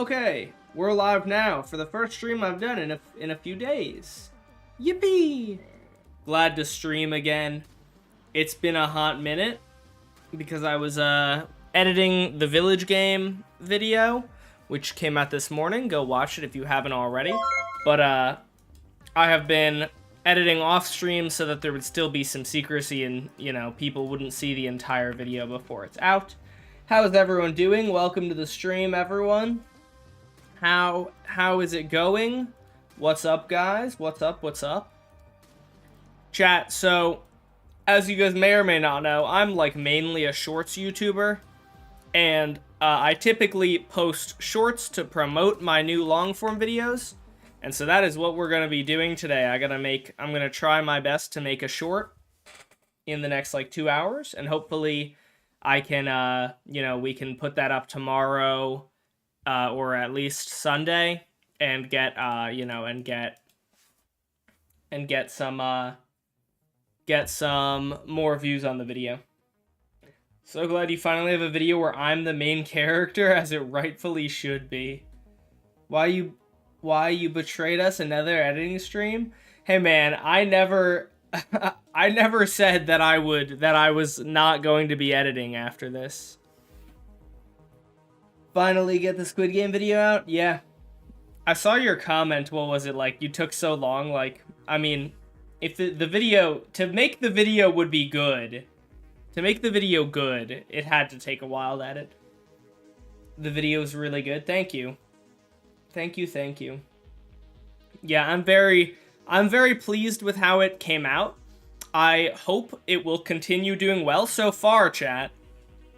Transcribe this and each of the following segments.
Okay, we're live now for the first stream I've done in a few days. Yippee! Glad to stream again. It's been a hot minute because I was editing the Village Game video, which came out this morning. Go watch it if you haven't already. But I have been editing off stream so that there would still be some secrecy and, you know, people wouldn't see the entire video before it's out. How is everyone doing? Welcome to the stream, everyone. How is it going? What's up, guys? What's up? Chat, so as you guys may or may not know, I'm like mainly a shorts YouTuber, and I typically post shorts to promote my new long form videos. And so that is what we're going to be doing today. I'm going to try my best to make a short in the next like 2 hours, and hopefully I can we can put that up tomorrow or at least Sunday and get some more views on the video. So glad you finally have a video where I'm the main character, as it rightfully should be. Why you betrayed us? Another editing stream? Hey man, I never said that I was not going to be editing after this. Finally get the Squid Game video out? Yeah. I saw your comment. What was it like? You took so long. Like, I mean, if the video, to make the video would be good. To make the video good, it had to take a while to edit. The video is really good. Thank you. Thank you. Yeah, I'm very pleased with how it came out. I hope it will continue doing well. So far, chat,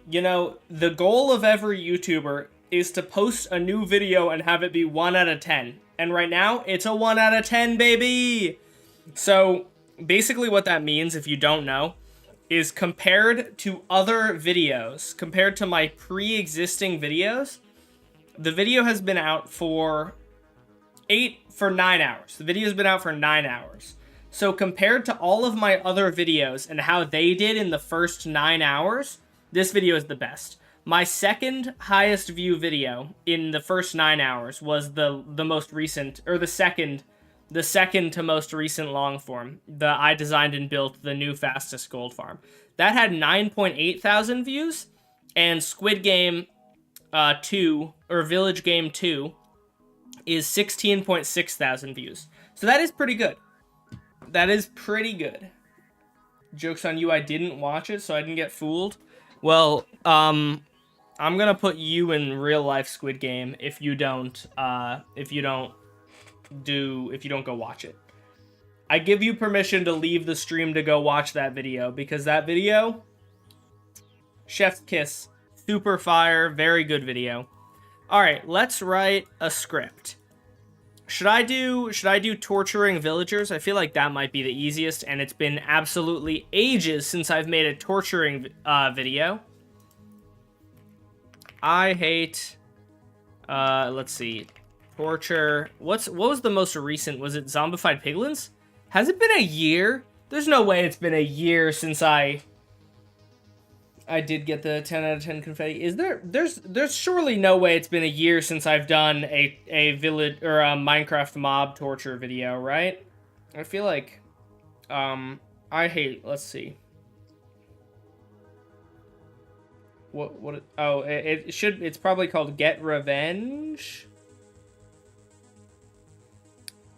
you know, the goal of every YouTuber is to post a new video and have it be 1 out of 10. And right now, it's a 1 out of 10, baby! So, basically what that means, if you don't know, is compared to other videos, compared to my pre-existing videos, the video has been out for 9 hours. The video's been out for 9 hours. So compared to all of my other videos and how they did in the first 9 hours, this video is the best. My second highest view video in the first 9 hours was the most recent, or the second to most recent long form. I designed and built the new fastest gold farm. That had 9.8 thousand views, and Squid Game 2, or Village Game 2, is 16.6 thousand views. So that is pretty good. That is pretty good. Joke's on you, I didn't watch it, so I didn't get fooled. Well, I'm gonna put you in real life Squid Game if you don't go watch it. I give you permission to leave the stream to go watch that video, because that video, chef's kiss, super fire, very good video. All right, let's write a script. Should I do torturing villagers? I feel like that might be the easiest, and it's been absolutely ages since I've made a torturing video. I hate, let's see, torture. What was the most recent? Was it zombified piglins? Has it been a year? There's no way it's been a year since I did get the 10 out of 10 confetti. Is there? There's surely no way it's been a year since I've done a village or a Minecraft mob torture video, right? I feel like, I hate. Let's see. What? Oh, it's probably called Get Revenge.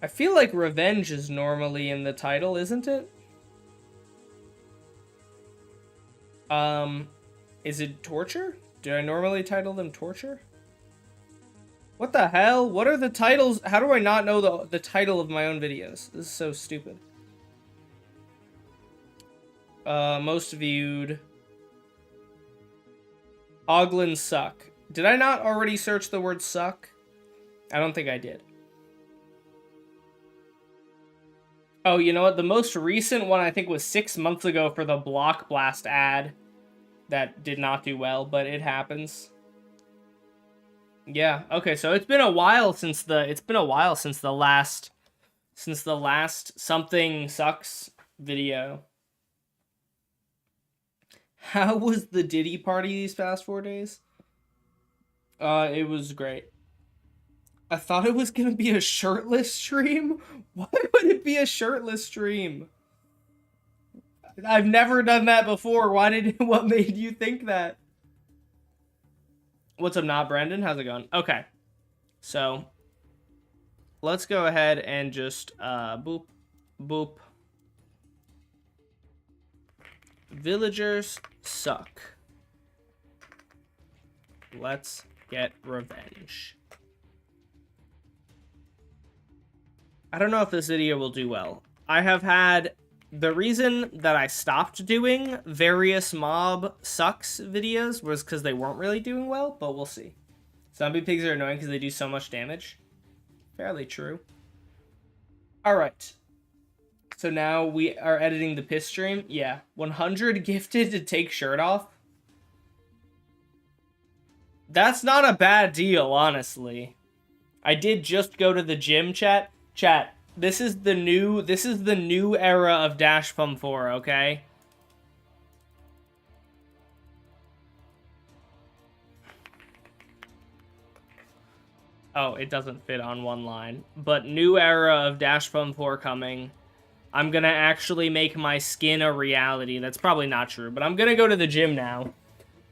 I feel like revenge is normally in the title, isn't it? Is it torture? Do I normally title them torture? What the hell? What are the titles? How do I not know the title of my own videos? This is so stupid. Most viewed. Oglin suck. Did I not already search the word suck? I don't think I did. Oh, you know what? The most recent one I think was 6 months ago for the Block Blast ad. That did not do well, but it happens. Yeah. Okay. So it's been a while since the last something sucks video. How was the Diddy party these past 4 days? It was great. I thought it was gonna be a shirtless stream. Why would it be a shirtless stream? I've never done that before. What made you think that? What's up, not Brandon? How's it going? Okay. So, let's go ahead and just, boop, boop. Villagers suck. Let's get revenge. I don't know if this video will do well. I have had... The reason that I stopped doing various mob sucks videos was because they weren't really doing well, but we'll see. Zombie pigs are annoying because they do so much damage. Fairly true. Alright. So now we are editing the piss stream. Yeah. 100 gifted to take shirt off. That's not a bad deal, honestly. I did just go to the gym, chat. Chat. This is the new era of Dash Pump 4, okay? Oh, it doesn't fit on one line. But new era of Dash Pump 4 coming. I'm gonna actually make my skin a reality. That's probably not true, but I'm gonna go to the gym now.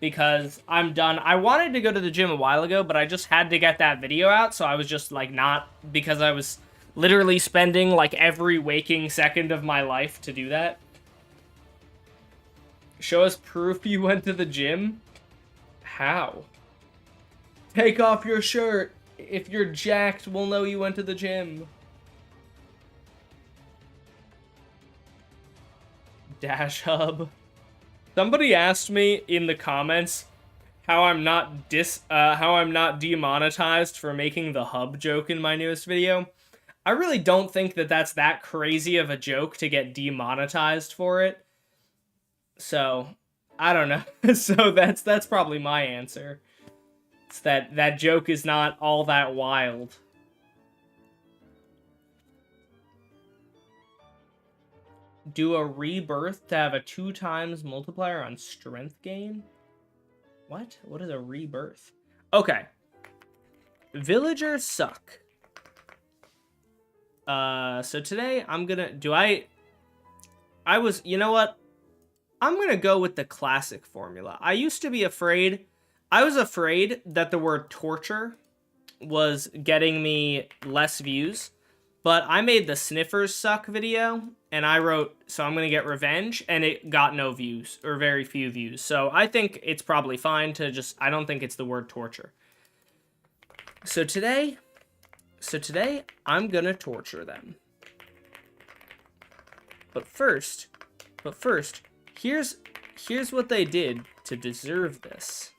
Because I'm done. I wanted to go to the gym a while ago, but I just had to get that video out, so I was just, like, not... Because I was... literally spending, like, every waking second of my life to do that. Show us proof you went to the gym? How? Take off your shirt. If you're jacked, we'll know you went to the gym. Dash Hub. Somebody asked me in the comments how I'm not demonetized for making the hub joke in my newest video. I really don't think that that's that crazy of a joke to get demonetized for it. So, I don't know. So that's probably my answer. It's that joke is not all that wild. Do a rebirth to have a 2x multiplier on strength gain? What? What is a rebirth? Okay. Villagers suck. So today I'm gonna... You know what? I'm gonna go with the classic formula. I used to be afraid... I was afraid that the word torture was getting me less views. But I made the Sniffers Suck video, and I wrote, so I'm gonna get revenge, and it got no views, or very few views. So I think it's probably fine to just... I don't think it's the word torture. So today, I'm gonna torture them. But first, here's what they did to deserve this.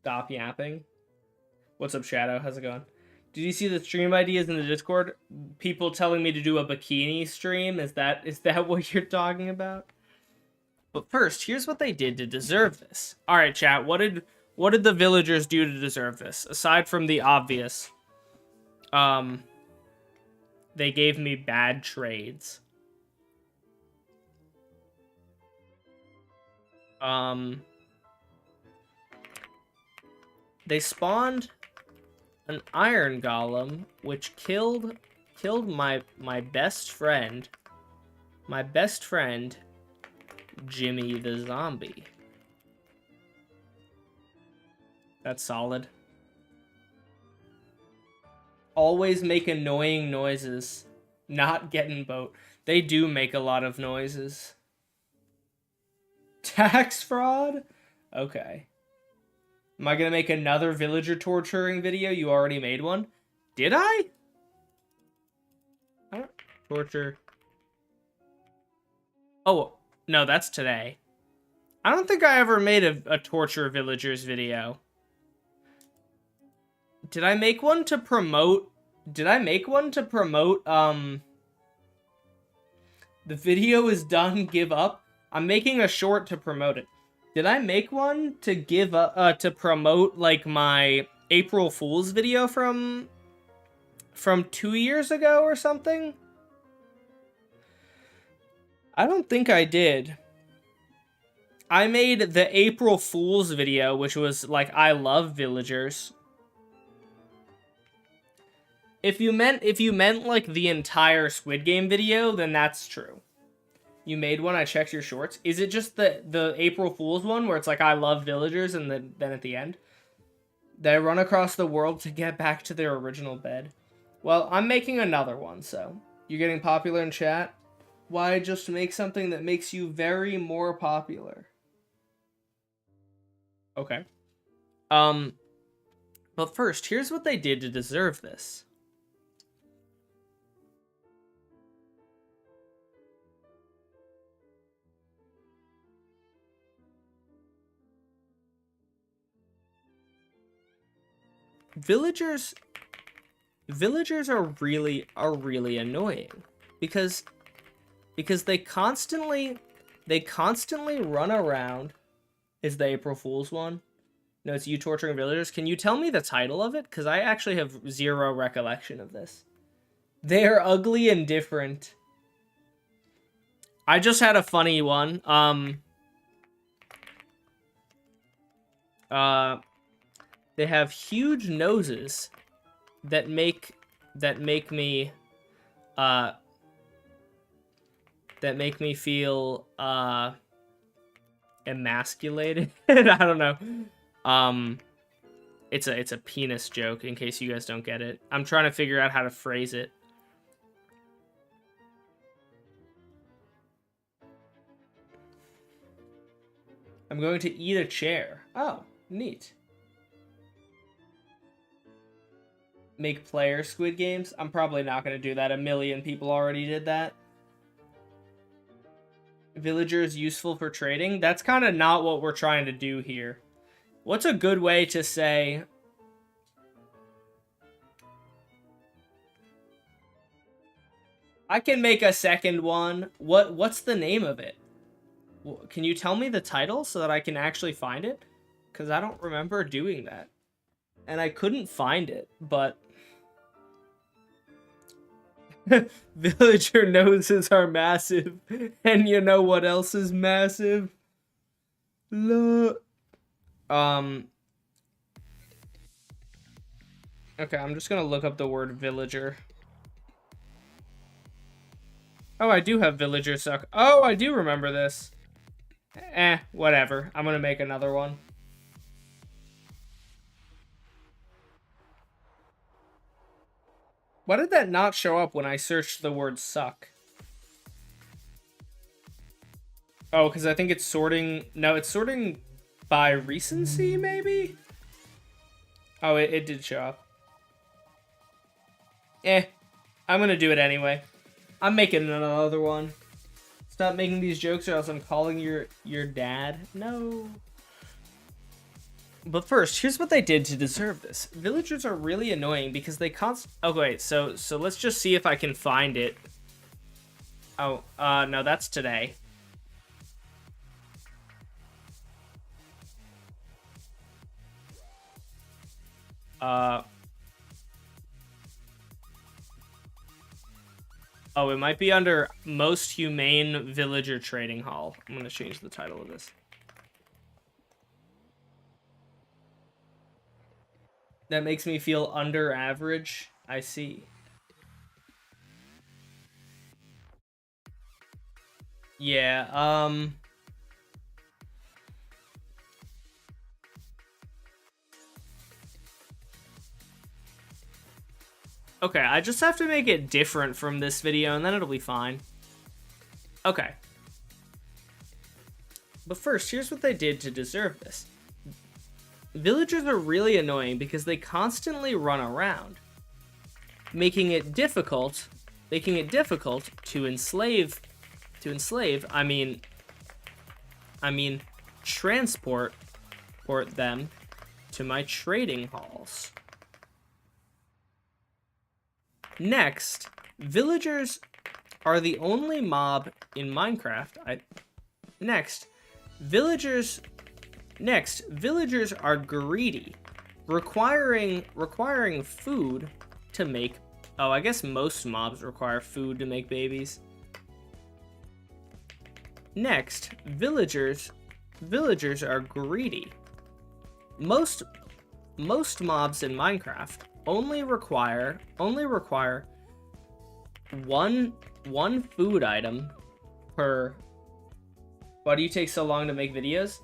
Stop yapping. What's up, Shadow? How's it going? Did you see the stream ideas in the Discord? People telling me to do a bikini stream? Is that what you're talking about? But first, here's what they did to deserve this. All right, chat. What did the villagers do to deserve this? Aside from the obvious, they gave me bad trades. They spawned an iron golem, which killed my best friend. My best friend, Jimmy the zombie. That's solid. Always make annoying noises. Not getting boat. They do make a lot of noises. Tax fraud? Okay. Am I gonna make another villager torturing video? You already made one. Did I? Torture. Oh, no, that's today. I don't think I ever made a torture villagers video. Did I make one to promote... the video is done, give up? I'm making a short to promote it. Did I make one to give up, to promote, like, my April Fool's video from 2 years ago or something? I don't think I did. I made the April Fool's video, which was like, I love villagers. If you meant like the entire Squid Game video, then that's true. You made one, I checked your shorts. Is it just the April Fool's one where it's like, I love villagers, and then at the end? They run across the world to get back to their original bed. Well, I'm making another one, so. You're getting popular in chat? Why just make something that makes you very more popular? Okay. But first, here's what they did to deserve this. Villagers are really annoying because they constantly run around. Is the April Fool's one? No, it's you torturing villagers. Can you tell me the title of it? Because I actually have zero recollection of this. They are ugly and different. I just had a funny one. They have huge noses that make me feel emasculated. I don't know. It's a penis joke in case you guys don't get it. I'm trying to figure out how to phrase it. I'm going to eat a chair. Oh, neat. Make player Squid Games? I'm probably not going to do that. A million people already did that. Villagers useful for trading? That's kind of not what we're trying to do here. What's a good way to say... I can make a second one. What's the name of it? Can you tell me the title so that I can actually find it? Because I don't remember doing that. And I couldn't find it, but... Villager noses are massive. And you know what else is massive? Look. Okay, I'm just gonna look up the word villager. Oh, I do have villager suck. Oh, I do remember this. Whatever. I'm gonna make another one. Why did that not show up when I searched the word suck? Oh, because I think it's sorting... No, it's sorting by recency, maybe? Oh, it did show up. I'm gonna do it anyway. I'm making another one. Stop making these jokes or else I'm calling your dad. No. But first, here's what they did to deserve this. Villagers are really annoying because they Oh, wait, so let's just see if I can find it. Oh, no, that's today. Oh, it might be under Most Humane Villager Trading Hall. I'm gonna change the title of this. That makes me feel under average. I see. Yeah, okay, I just have to make it different from this video, and then it'll be fine. Okay. But first, here's what they did to deserve this. Villagers are really annoying because they constantly run around, making it difficult to enslave. I mean, transport them to my trading halls. Next, villagers are the only mob in Minecraft. Villagers are greedy, requiring food to make... Oh, I guess most mobs require food to make babies. Next, villagers Villagers are greedy. Most mobs in Minecraft only require one food item per. Why do you take so long to make videos?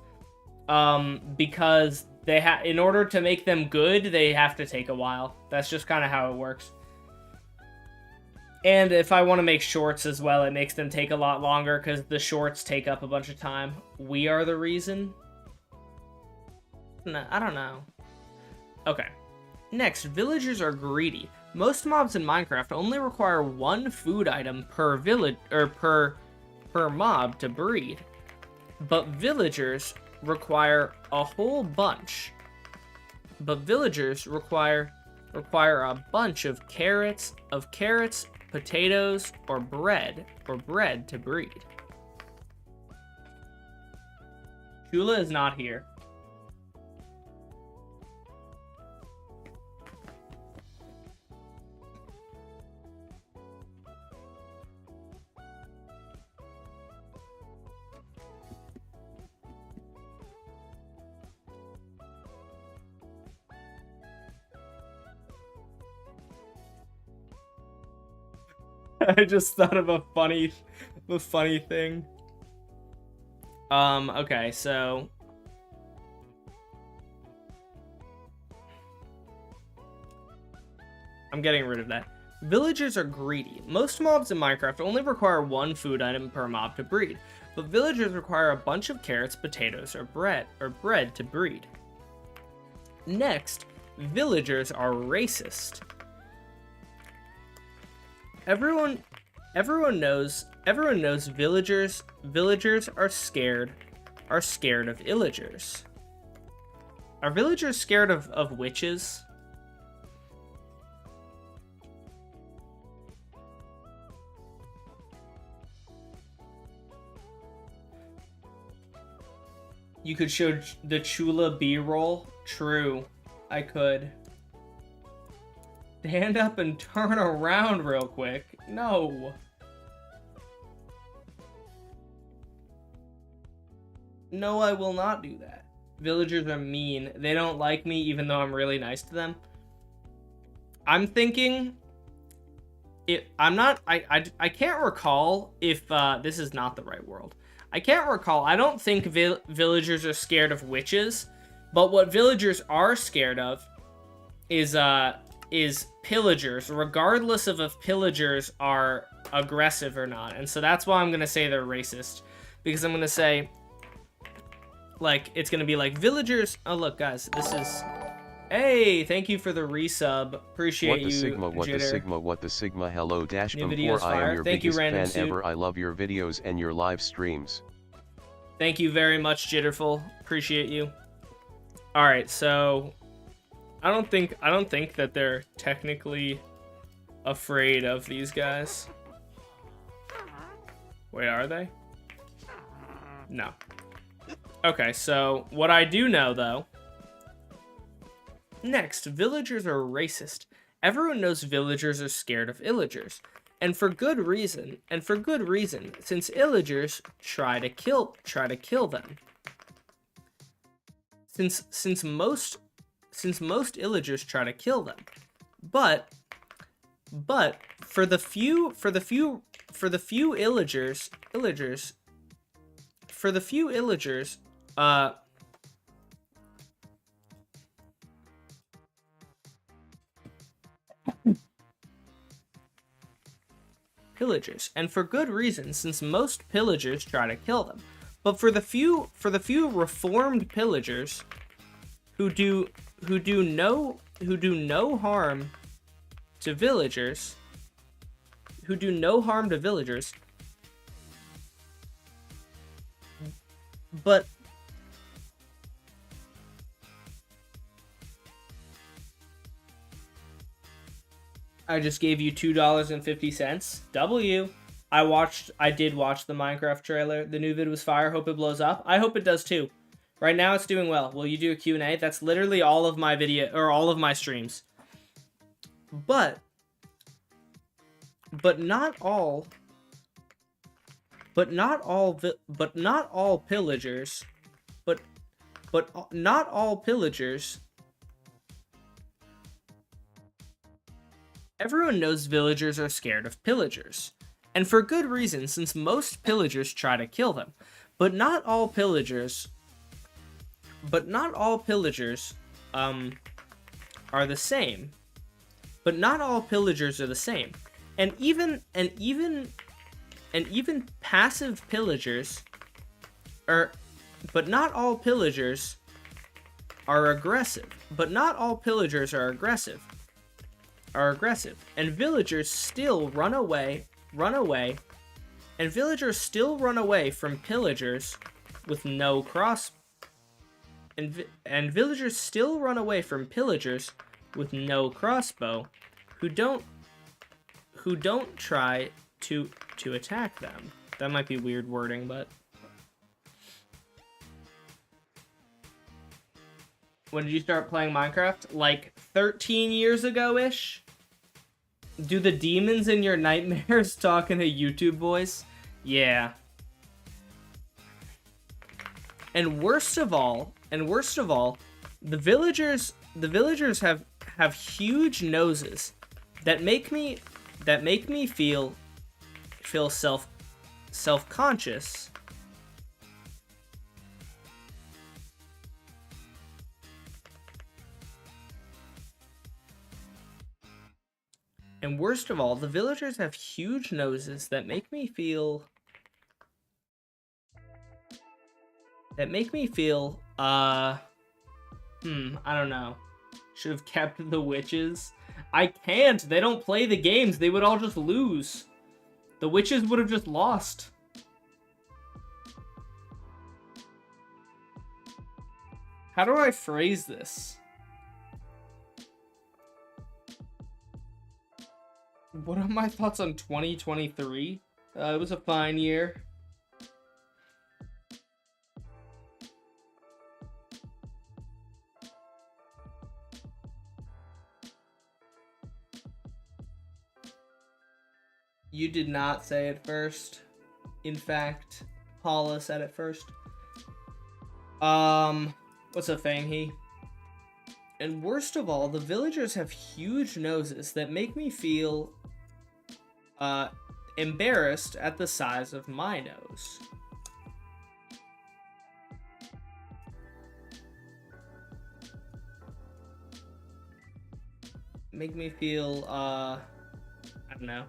Because in order to make them good, they have to take a while. That's just kind of how it works. And if I want to make shorts as well, it makes them take a lot longer because the shorts take up a bunch of time. We are the reason. No, I don't know. Okay. Next, villagers are greedy. Most mobs in Minecraft only require one food item per village or per mob to breed. But villagers require a whole bunch. But villagers require a bunch of carrots, potatoes, or bread to breed. Chula is not here. I just thought of a funny thing. Okay, so I'm getting rid of that. Villagers are greedy. Most mobs in Minecraft only require one food item per mob to breed, but villagers require a bunch of carrots, potatoes, or bread to breed. Next, villagers are racist. Everyone knows villagers are scared of illagers. Are villagers scared of witches? You could show the Chula B-roll? True, I could. Stand up and turn around real quick. No. No, I will not do that. Villagers are mean. They don't like me even though I'm really nice to them. I'm thinking... I can't recall if this is not the right world. I can't recall. I don't think villagers are scared of witches, but what villagers are scared of is pillagers, regardless of if pillagers are aggressive or not. And so that's why I'm gonna say they're racist, because I'm gonna say, like, it's gonna be like villagers. Oh look, guys, this is. Hey, thank you for the resub. Appreciate what the you, Sigma, what Jitter. the Sigma, what the Sigma. Hello, dash New before I am your thank you, biggest fan Soup. ever. I love your videos and your live streams. Thank you very much, Jitterful. Appreciate you. All right, so I don't think that they're technically afraid of these guys. Wait, are they? No. Okay, so what I do know though. Next, villagers are racist. Everyone knows villagers are scared of illagers. And for good reason, since illagers try to kill them. Since most illagers try to kill them. But for the few illagers, pillagers, and for good reason, since most pillagers try to kill them. But for the few reformed pillagers who do no harm to villagers, but I just gave you $2.50. W. I did watch the Minecraft trailer. The new vid was fire. Hope it blows up. I hope it does too. Right now it's doing well. Will you do a Q&A? That's literally all of my video or all of my streams. But not all pillagers but not all pillagers. Everyone knows villagers are scared of pillagers, and for good reason, since most pillagers try to kill them. But not all pillagers are the same. But not all pillagers are the same. And even passive pillagers but not all pillagers are aggressive. But not all pillagers are aggressive. And villagers still run away, and villagers still run away from pillagers with no cross. And villagers still run away from pillagers with no crossbow, who don't try to attack them. That might be weird wording, but when did you start playing Minecraft? Like 13 years ago-ish? Do the demons in your nightmares talk in a YouTube voice? Yeah. And worst of all, the villagers have huge noses that make me feel self-conscious. And worst of all, the villagers have huge noses that make me feel I don't know. Should have kept the witches. I can't. They don't play the games. They would all just lose. The witches would have just lost. How do I phrase this? What are my thoughts on 2023? It was a fine year. You did not say it first. In fact, Paula said it first. What's up, Fanghe? And worst of all, the villagers have huge noses that make me feel embarrassed at the size of my nose. Make me feel, I don't know.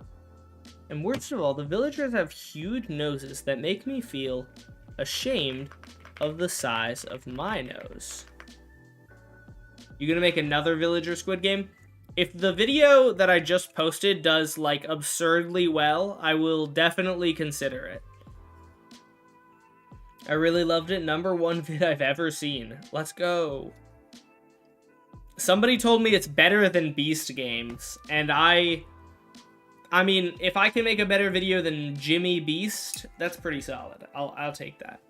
And worst of all, the villagers have huge noses that make me feel ashamed of the size of my nose. You gonna make another villager Squid Game? If the video that I just posted does, like, absurdly well, I will definitely consider it. I really loved it. #1 vid I've ever seen. Let's go. Somebody told me it's better than Beast Games, and I mean, if I can make a better video than Jimmy Beast, that's pretty solid. I'll take that.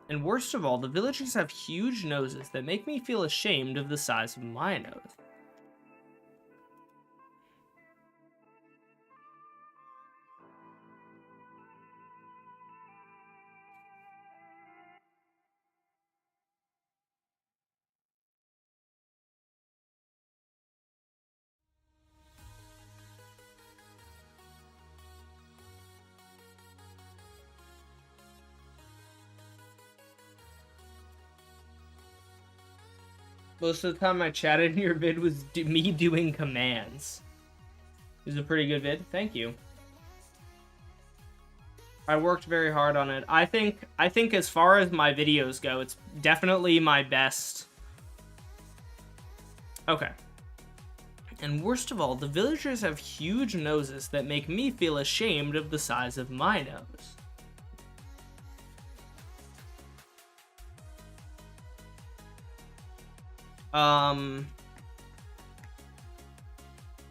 And worst of all, the villagers have huge noses that make me feel ashamed of the size of my nose. Most of the time I chatted in your vid was me doing commands. It was a pretty good vid. Thank you. I worked very hard on it. I think as far as my videos go, it's definitely my best. Okay. And worst of all, the villagers have huge noses that make me feel ashamed of the size of my nose.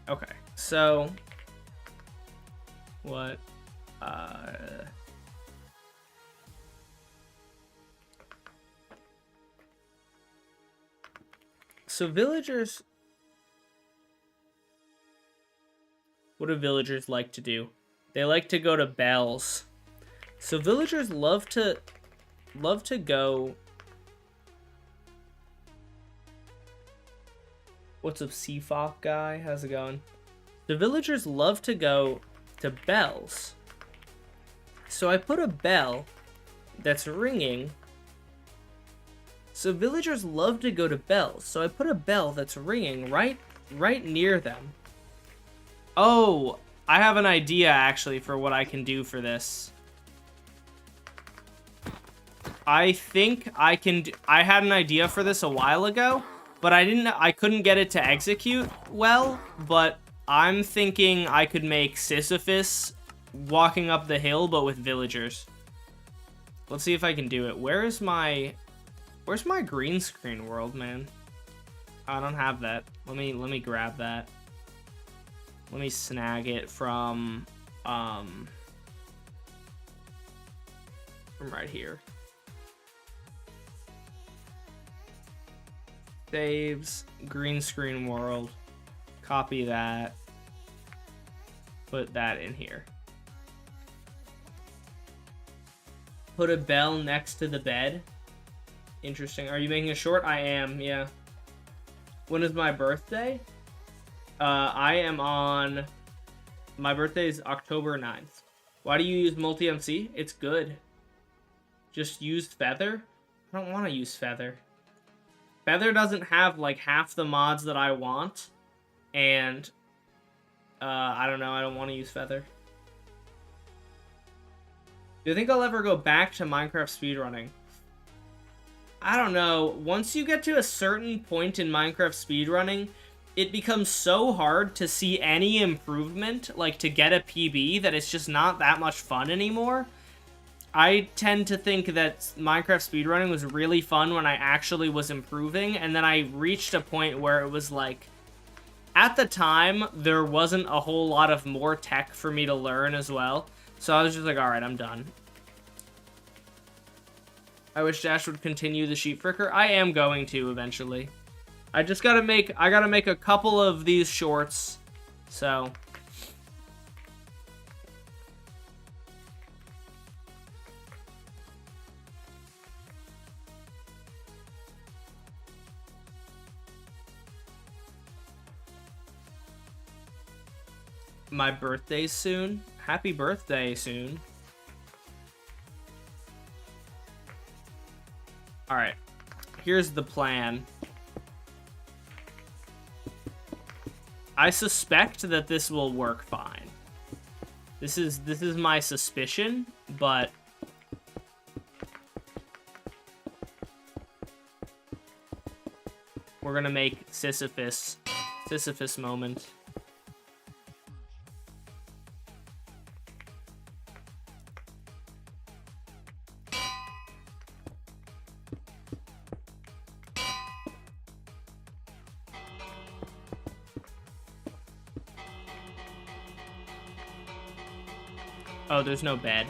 Okay, so what, so villagers, what do villagers like to do? They like to go to bells. So villagers love to go. What's up, Seafock guy? How's it going? The villagers love to go to bells. So I put a bell that's ringing. So villagers love to go to bells. So I put a bell that's ringing right near them. Oh, I have an idea actually for what I can do for this. I think I can I had an idea for this a while ago, but I couldn't get it to execute well, but I'm thinking I could make Sisyphus walking up the hill, but with villagers. Let's see if I can do it. Where's my green screen world, man? I don't have that. Let me grab that. Let me snag it from right here. Saves, green screen world. Copy that. Put that in here. Put a bell next to the bed. Interesting. Are you making a short? I am, yeah. When is my birthday? My birthday is October 9th. Why do you use multi-MC? It's good. Just use Feather? I don't want to use Feather. Feather doesn't have, like, half the mods that I want. And, I don't know, I don't want to use Feather. Do you think I'll ever go back to Minecraft speedrunning? I don't know. Once you get to a certain point in Minecraft speedrunning, it becomes so hard to see any improvement, like to get a PB, that it's just not that much fun anymore. I tend to think that Minecraft speedrunning was really fun when I actually was improving, and then I reached a point where it was like, at the time, there wasn't a whole lot of more tech for me to learn as well. So I was just like, alright, I'm done. I wish Dash would continue the sheep fricker. I am going to eventually. I gotta make a couple of these shorts. So. My birthday's soon. Happy birthday soon. Alright. Here's the plan. I suspect that this will work fine. This is my suspicion, but we're gonna make Sisyphus moment. Oh, there's no bed.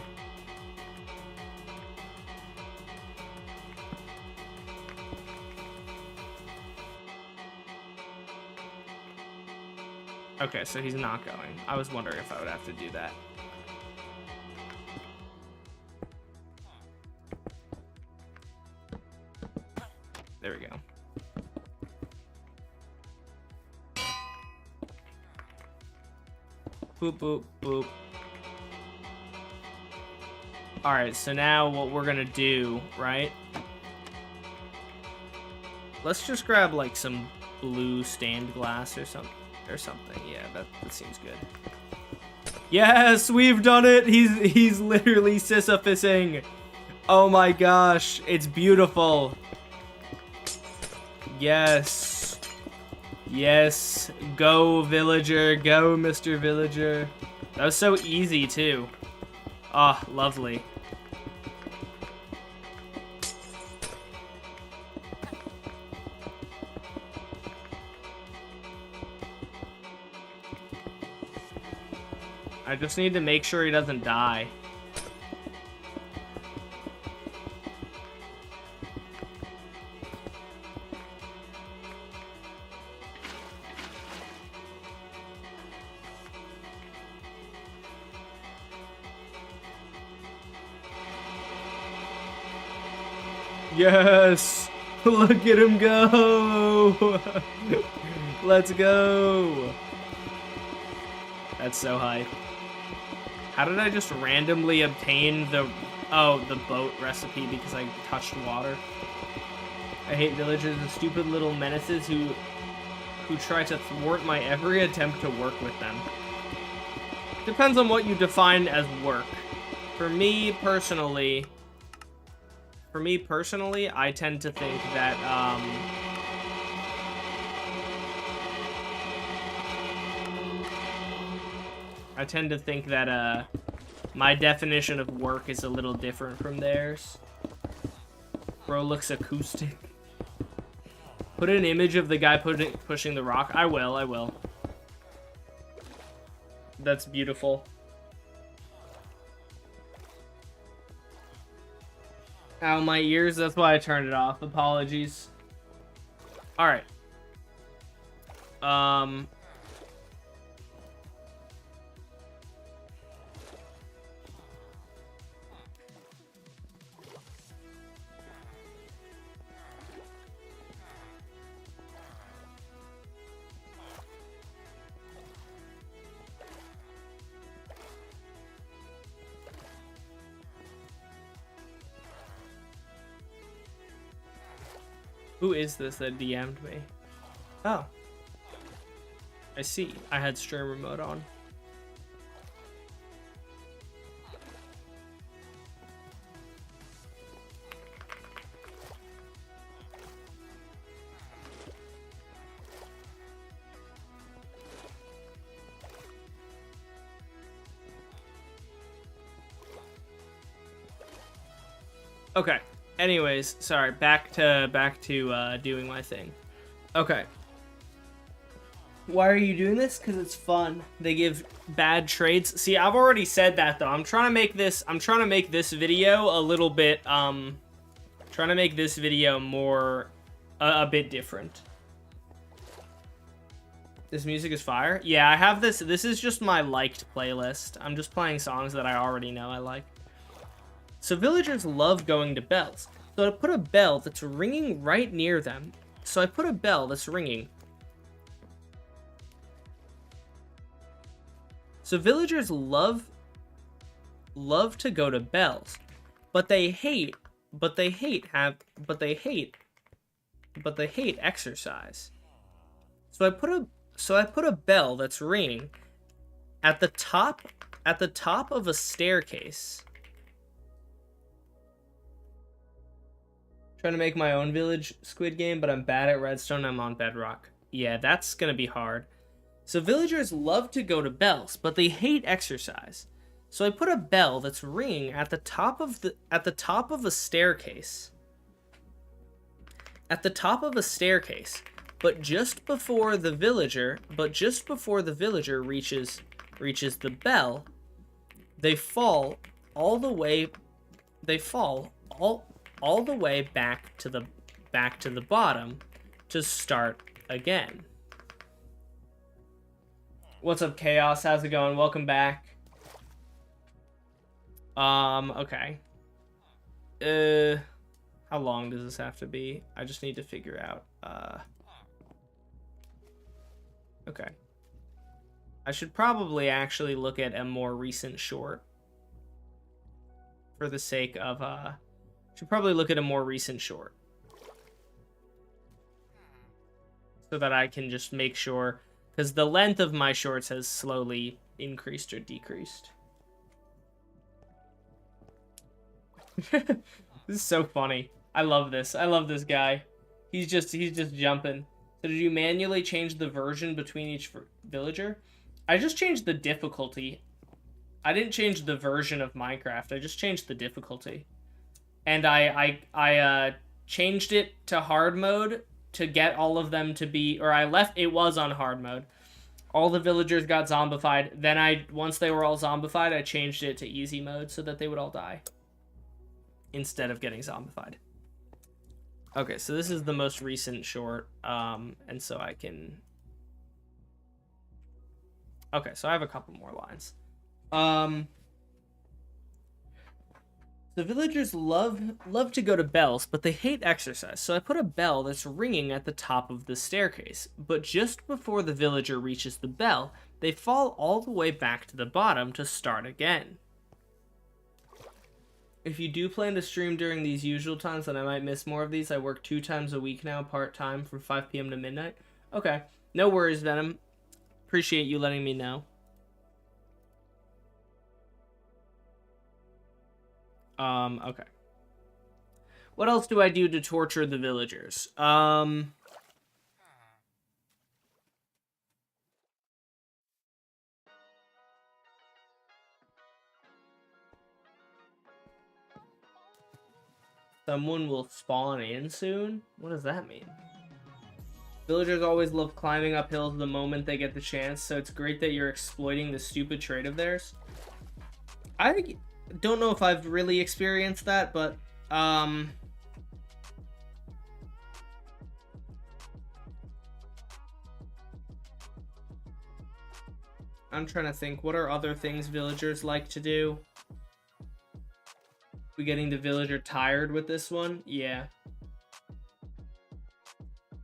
Okay, so he's not going. I was wondering if I would have to do that. There we go. Boop, boop, boop. Alright, so now what we're gonna do, right? Let's just grab, like, some blue stained glass or something. Yeah, that seems good. Yes, we've done it! He's literally Sisyphusing! Oh my gosh, it's beautiful! Yes. Yes. Go, villager. Go, Mr. Villager. That was so easy, too. Ah, oh, lovely. I just need to make sure he doesn't die. Yes! Look at him go! Let's go! That's so hype. How did I just randomly obtain the boat recipe because I touched water? I hate villagers and stupid little menaces who try to thwart my every attempt to work with them. Depends on what you define as work. For me personally, I tend to think that my definition of work is a little different from theirs. Bro looks acoustic. Put an image of the guy pushing the rock. I will. That's beautiful. Ow, my ears. That's why I turned it off. Apologies. Alright. Who is this that DM'd me? Oh. I see. I had streamer mode on. Okay. Anyways, sorry, back to doing my thing. Okay. Why are you doing this? Because it's fun. They give bad trades. See, I've already said that though. I'm trying to make this video a little bit trying to make this video more a bit different. This music is fire. Yeah, I have this. This is just my liked playlist. I'm just playing songs that I already know I like. So villagers love going to bells. So I put a bell that's ringing right near them. So I put a bell that's ringing. So villagers love to go to bells, but they hate exercise. So I put a bell that's ringing at the top of a staircase. Trying to make my own village Squid Game, but I'm bad at redstone. I'm on bedrock. Yeah, that's gonna be hard. So villagers love to go to bells, but they hate exercise. So I put a bell that's ringing at the top of a staircase. At the top of a staircase, but just before the villager reaches the bell, they fall all the way back to the bottom to start again. What's up, Chaos? How's it going? Welcome back. Okay. How long does this have to be? I just need to figure out. Okay. I should probably actually look at a more recent short. For the sake of, should probably look at a more recent short. So that I can just make sure, because the length of my shorts has slowly increased or decreased. This is so funny. I love this. I love this guy. He's just jumping. So did you manually change the version between each villager? I just changed the difficulty. I didn't change the version of Minecraft. I just changed the difficulty. And I changed it to hard mode to get all of them to be, or I left, it was on hard mode. All the villagers got zombified. Then once they were all zombified, I changed it to easy mode so that they would all die. Instead of getting zombified. Okay, so this is the most recent short, and so I can... Okay, so I have a couple more lines. The villagers love to go to bells, but they hate exercise, so I put a bell that's ringing at the top of the staircase. But just before the villager reaches the bell, they fall all the way back to the bottom to start again. If you do plan to stream during these usual times, then I might miss more of these. I work 2 times a week now, part-time, from 5 p.m. to midnight. Okay, no worries, Venom. Appreciate you letting me know. Okay. What else do I do to torture the villagers? Someone will spawn in soon? What does that mean? Villagers always love climbing up hills the moment they get the chance, so it's great that you're exploiting this stupid trait of theirs. I don't know if I've really experienced that, but, I'm trying to think, what are other things villagers like to do? We getting the villager tired with this one? Yeah.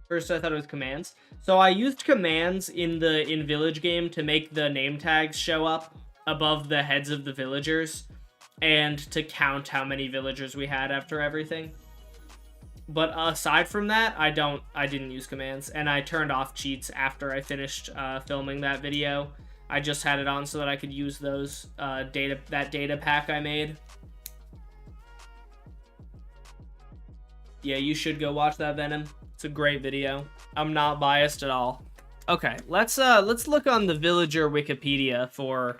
First, I thought it was commands. So I used commands in Village Game to make the name tags show up above the heads of the villagers and to count how many villagers we had after everything. But aside from that, I didn't use commands, and I turned off cheats after I finished filming that video. I just had it on so that I could use those data pack I made. Yeah, you should go watch that, Venom. It's a great video. I'm not biased at all. Okay, let's look on the villager Wikipedia for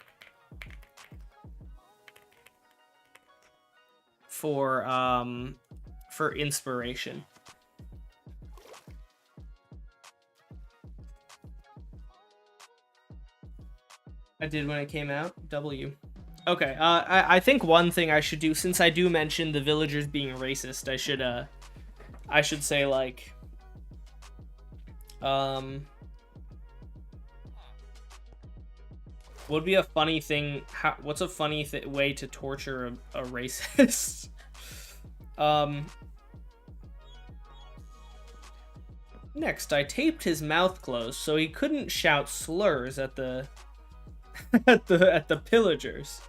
inspiration. I did when it came out. W. Okay, I think one thing I should do, since I do mention the villagers being racist, I should say, like, would be a funny thing, what's a funny way to torture a racist? Next, I taped his mouth closed so he couldn't shout slurs at the at the pillagers.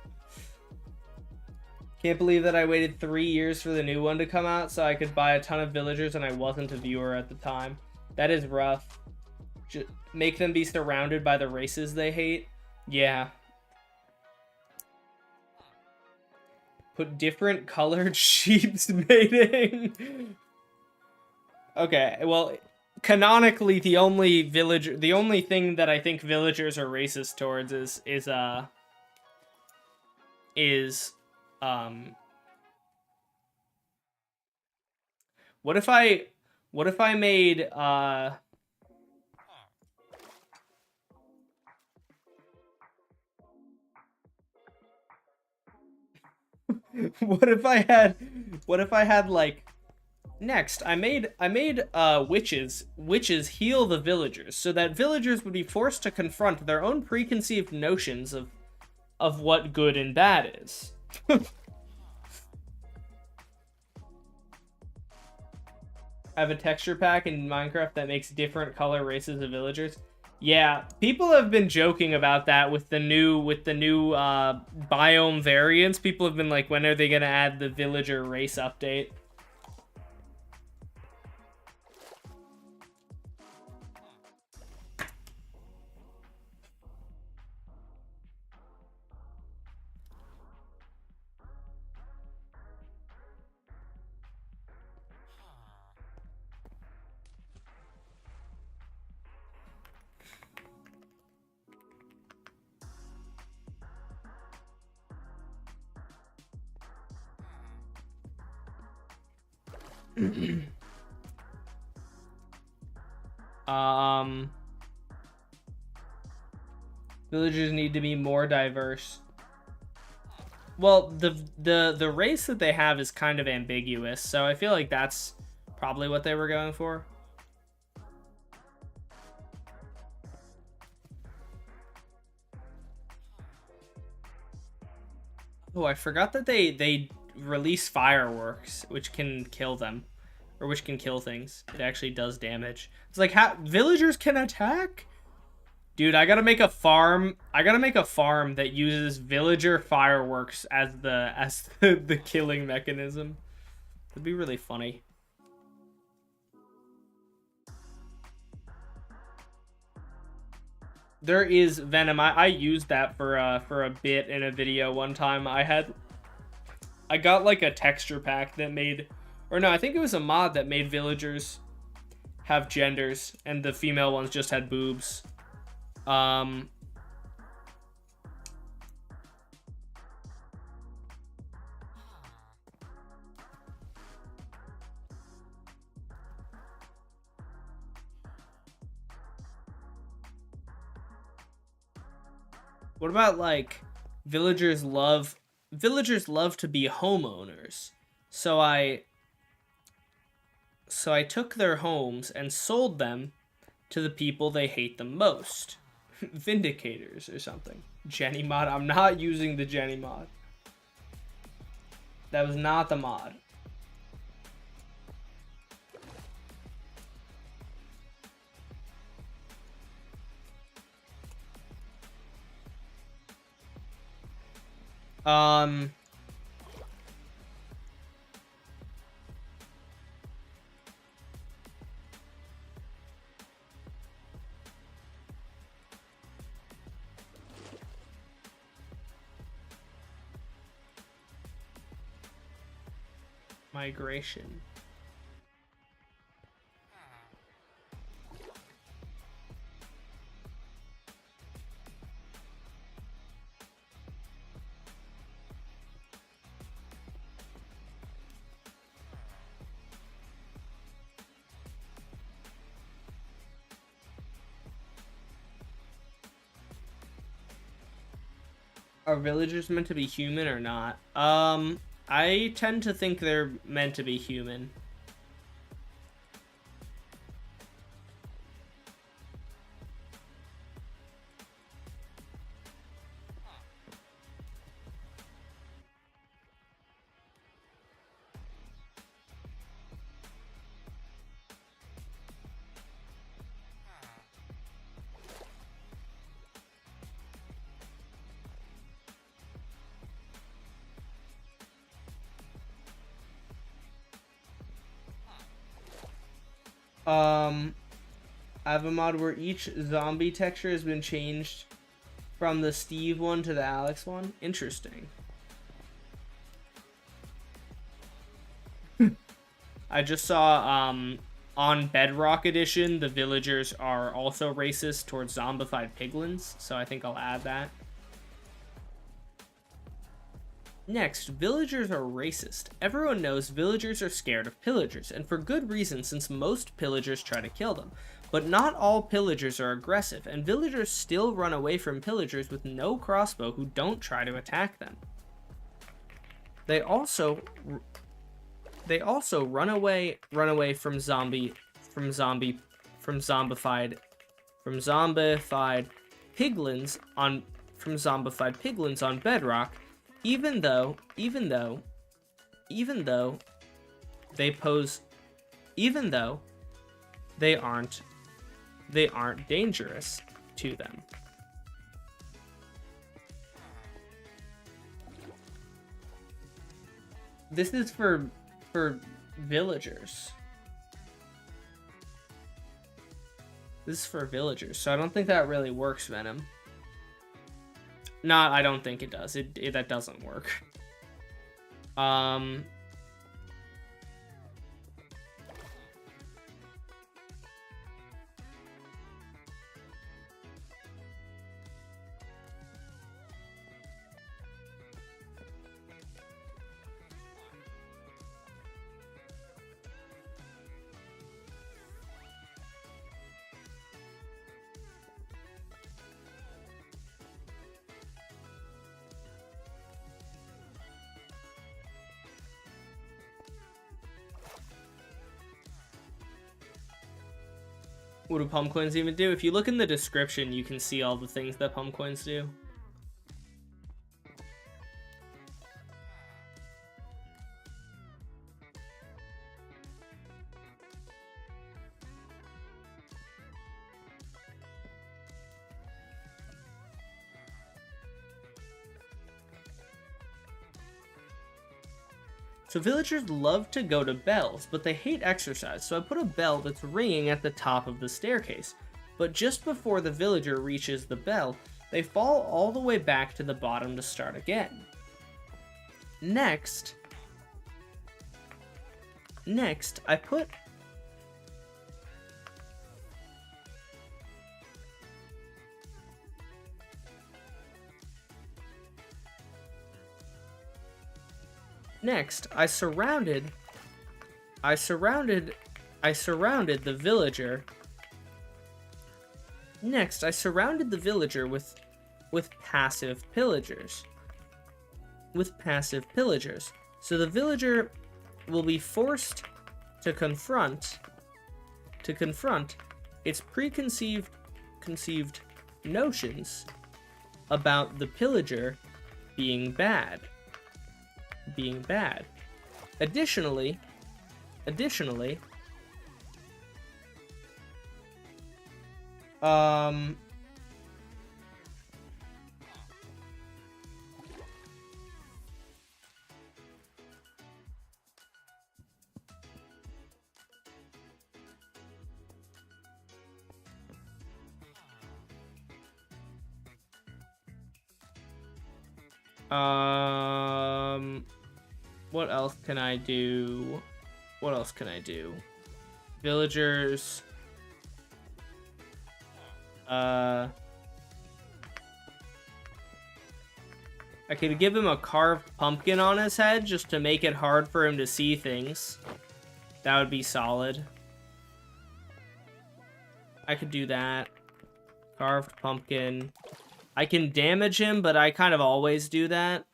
Can't believe that I waited 3 years for the new one to come out so I could buy a ton of villagers and I wasn't a viewer at the time. That is rough. Just make them be surrounded by the races they hate. Yeah. Put different colored sheeps mating. Okay, well, canonically, the only thing that I think villagers are racist towards what if I made what if I had like, next I made witches heal the villagers so that villagers would be forced to confront their own preconceived notions of what good and bad is. I have a texture pack in Minecraft that makes different color races of villagers. Yeah, people have been joking about that with the new biome variants. People have been like, when are they gonna add the villager race update? Villagers need to be more diverse. Well, the race that they have is kind of ambiguous, so I feel like that's probably what they were going for. Oh, I forgot that they release fireworks, which can kill them, or which can kill things. It actually does damage. It's like, how villagers can attack? Dude, I gotta make a farm. I gotta make a farm that uses villager fireworks as the killing mechanism. It'd be really funny. There is Venom. I used that for a bit in a video one time. I got like a texture pack that made, or no, I think it was a mod that made villagers have genders, and the female ones just had boobs. What about like villagers love to be homeowners. So I took their homes and sold them to the people they hate the most. Vindicators or something. Jenny mod. I'm not using the Jenny mod. That was not the mod. Migration. Are villagers meant to be human or not? I tend to think they're meant to be human. I have a mod where each zombie texture has been changed from the Steve one to the Alex one. Interesting. I just saw on Bedrock Edition, the villagers are also racist towards zombified piglins, so I think I'll add that. Next, villagers are racist. Everyone knows villagers are scared of pillagers, and for good reason, since most pillagers try to kill them. But not all pillagers are aggressive, and villagers still run away from pillagers with no crossbow who don't try to attack them. They also run away from zombified piglins on Bedrock, even though they aren't dangerous to them. This is for villagers. This is for villagers, so I don't think that really works, Venom. No, I don't think it does. That doesn't work. What do Pumkoins even do? If you look in the description, you can see all the things that Pumkoins do. So villagers love to go to bells, but they hate exercise, so I put a bell that's ringing at the top of the staircase. But just before the villager reaches the bell, they fall all the way back to the bottom to start again. Next, I put... Next, I surrounded the villager. Next, I surrounded the villager with passive pillagers. So the villager will be forced to confront its preconceived notions about the pillager being bad. Additionally, what else can I do? Villagers. I could give him a carved pumpkin on his head just to make it hard for him to see things. That would be solid. I could do that. Carved pumpkin. I can damage him, but I kind of always do that.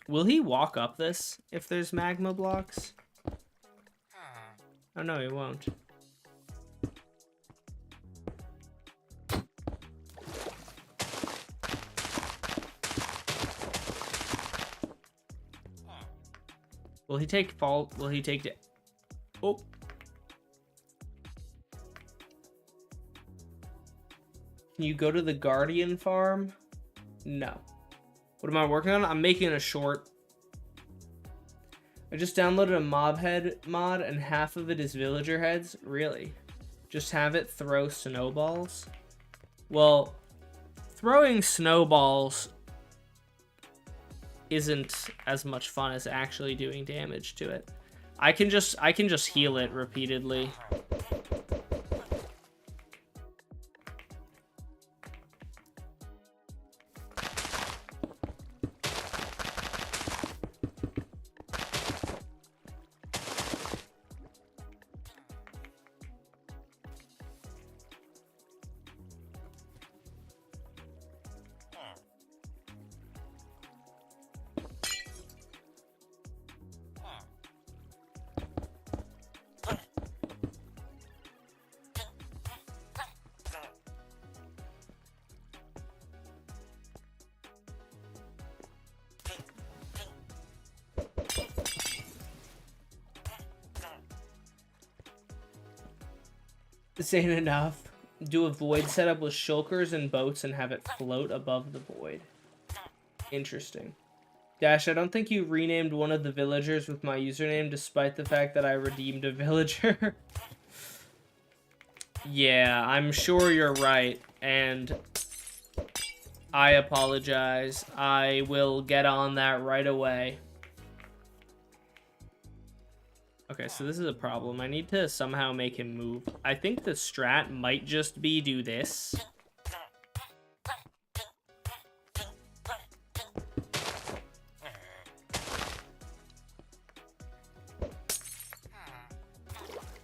Will he walk up this if there's magma blocks? Oh no, he won't. Will he take fall? Will he take it? Oh. Can you go to the Guardian farm? No. What am I working on? I'm making a short. I just downloaded a mob head mod and half of it is villager heads. Really? Just have it throw snowballs? Well, throwing snowballs isn't as much fun as actually doing damage to it. I can just heal it repeatedly. This ain't enough. Do a void setup with shulkers and boats and have it float above the void. Interesting. Dash, I don't think you renamed one of the villagers with my username despite the fact that I redeemed a villager. Yeah, I'm sure you're right, and I apologize. I will get on that right away. Okay, so this is a problem. I need to somehow make him move. I think the strat might just be do this.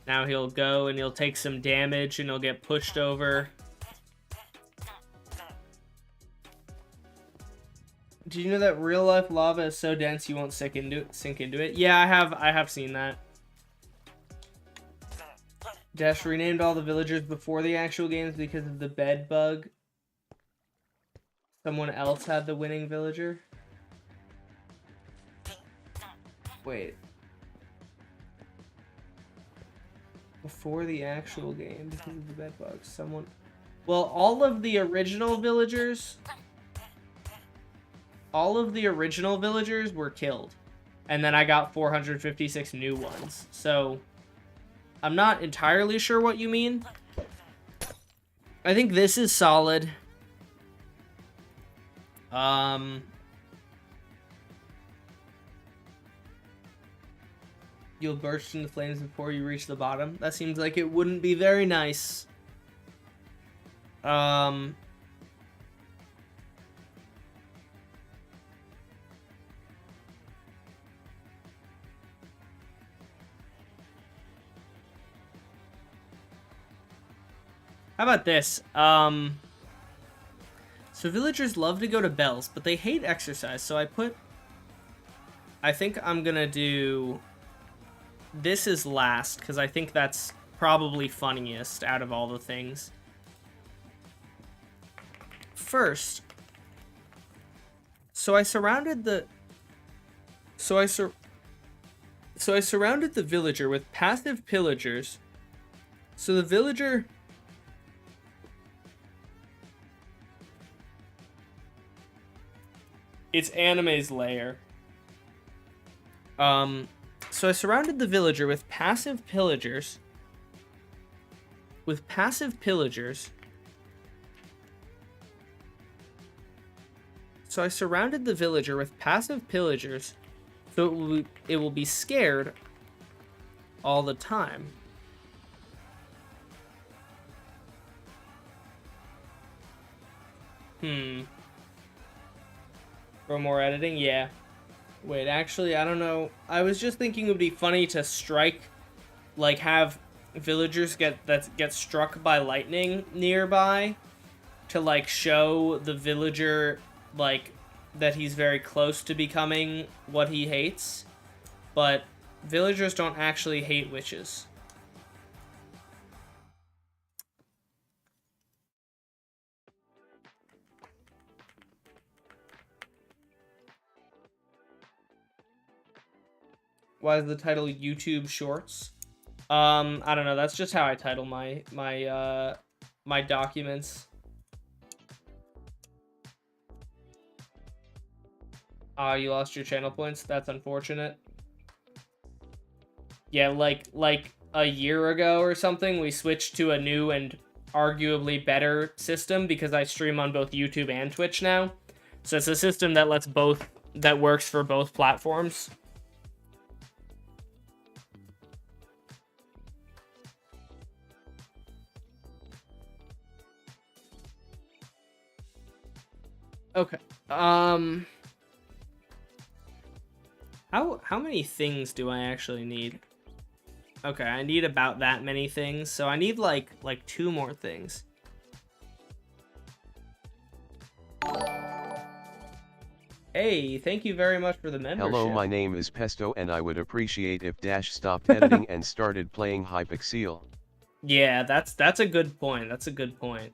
Now he'll go and he'll take some damage and he'll get pushed over. Did you know that real life lava is so dense you won't sink into it? Yeah, I have seen that. Dash renamed all the villagers before the actual games because of the bed bug. Someone else had the winning villager. Wait. Before the actual game because of the bed bug. Someone... Well, all of the original villagers were killed. and then I got 456 new ones. So I'm not entirely sure what you mean. I think this is solid. You'll burst into flames before you reach the bottom. That seems like it wouldn't be very nice. How about this? So villagers love to go to bells, but they hate exercise. So I think I'm gonna do this is last, because I think that's probably funniest out of all the things. First, so I surrounded the villager with passive pillagers. So the villager it's anime's lair. So I surrounded the villager with passive pillagers. So I surrounded the villager with passive pillagers, so it will be scared all the time. For more editing, yeah. Wait, actually, I don't know. I was just thinking it would be funny to strike, like, have villagers get struck by lightning nearby to, like, show the villager, like, that he's very close to becoming what he hates. But villagers don't actually hate witches. Why is the title YouTube Shorts? I don't know. That's just how I title my documents. You lost your channel points. That's unfortunate. Yeah, like a year ago or something, we switched to a new and arguably better system because I stream on both YouTube and Twitch now. So it's a system that that works for both platforms. Okay. How many things do I actually need? Okay, I need about that many things. So I need like 2 more things. Hey, thank you very much for the membership. Hello, my name is Pesto and I would appreciate if Dash stopped editing and started playing Hypixel. Yeah, that's a good point. That's a good point.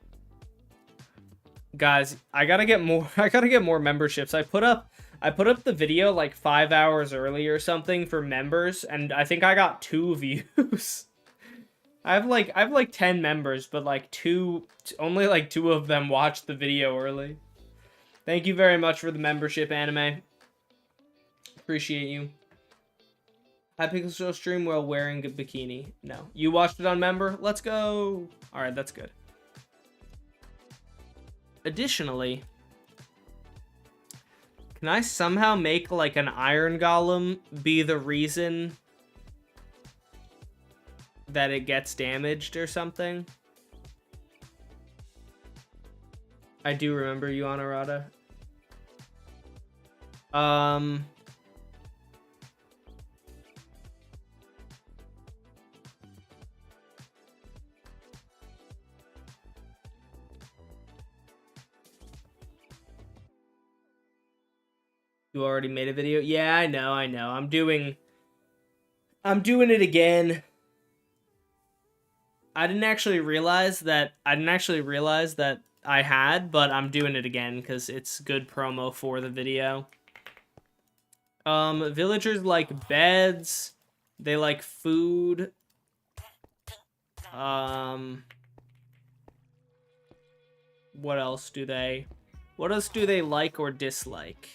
Guys, I gotta get more memberships. I put up the video like 5 hours early or something for members, and I think I got 2 views. I have like 10 members, but only like 2 of them watched the video early. Thank you very much for the membership, Anime. Appreciate you. Hypixel stream while wearing a bikini. No, you watched it on member. Let's go. All right, that's good. Additionally, can I somehow make like an iron golem be the reason that it gets damaged or something? I do remember you, Honorata. You already made a video? Yeah, I know. I'm doing it again. I didn't actually realize that I had, but I'm doing it again because it's good promo for the video. Villagers like beds. They like food. What else do they like or dislike?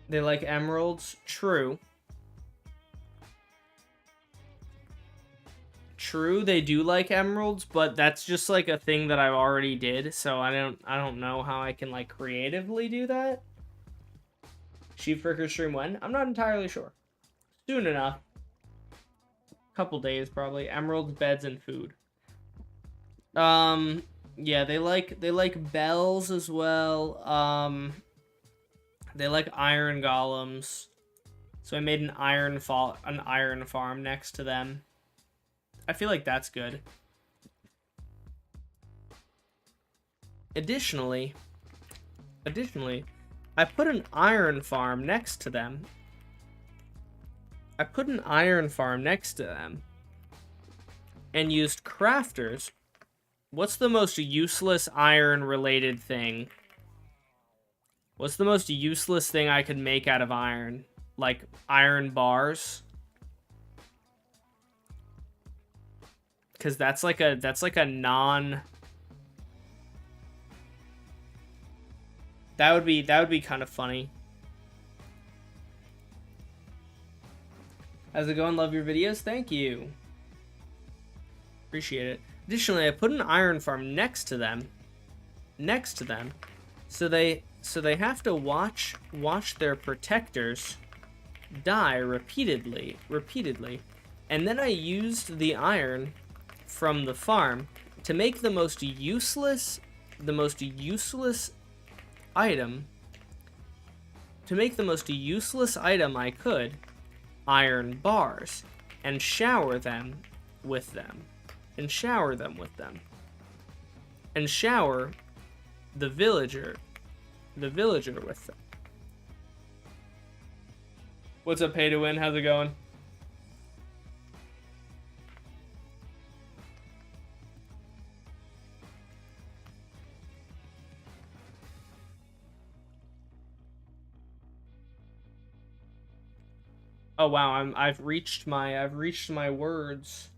They like emeralds. True. True, they do like emeralds, but that's just like a thing that I already did, so I don't know how I can like creatively do that. Sheep Fricker stream when? I'm not entirely sure. Soon enough. Couple days probably. Emeralds, beds, and food. Yeah, they like bells as well. They like iron golems. So I made an iron farm next to them. I feel like that's good. Additionally, I put an iron farm next to them. And used crafters. What's the most useless iron related thing? What's the most useless thing I could make out of iron? Like iron bars? Because that's like a non... That would be kind of funny. How's it going? Love your videos. Thank you. Appreciate it. Additionally, I put an iron farm next to them. So they have to watch their protectors die repeatedly. And then I used the iron from the farm to make the most useless item I could, iron bars, and shower with them. And shower the villager with them. What's up, Pay to Win? How's it going? Oh wow, I've reached my words.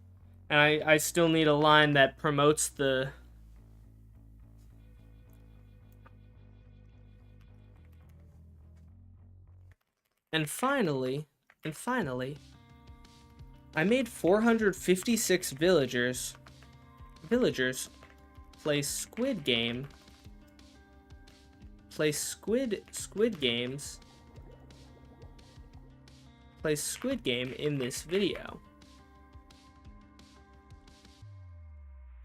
And I still need a line that promotes the... And finally, I made 456 villagers play Squid Game. Play Squid Game in this video.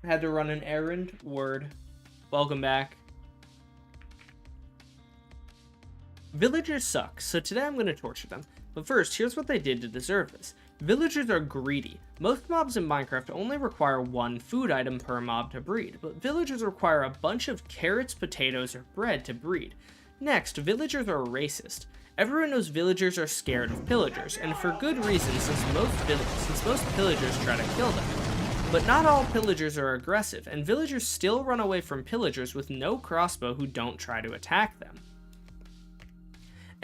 Had to run an errand. Word. Welcome back. Villagers suck, so today I'm going to torture them. But first, here's what they did to deserve this. Villagers are greedy. Most mobs in Minecraft only require one food item per mob to breed, but villagers require a bunch of carrots, potatoes, or bread to breed. Next, villagers are racist. Everyone knows villagers are scared of pillagers, and for good reason, since most pillagers try to kill them. But not all pillagers are aggressive, and villagers still run away from pillagers with no crossbow who don't try to attack them.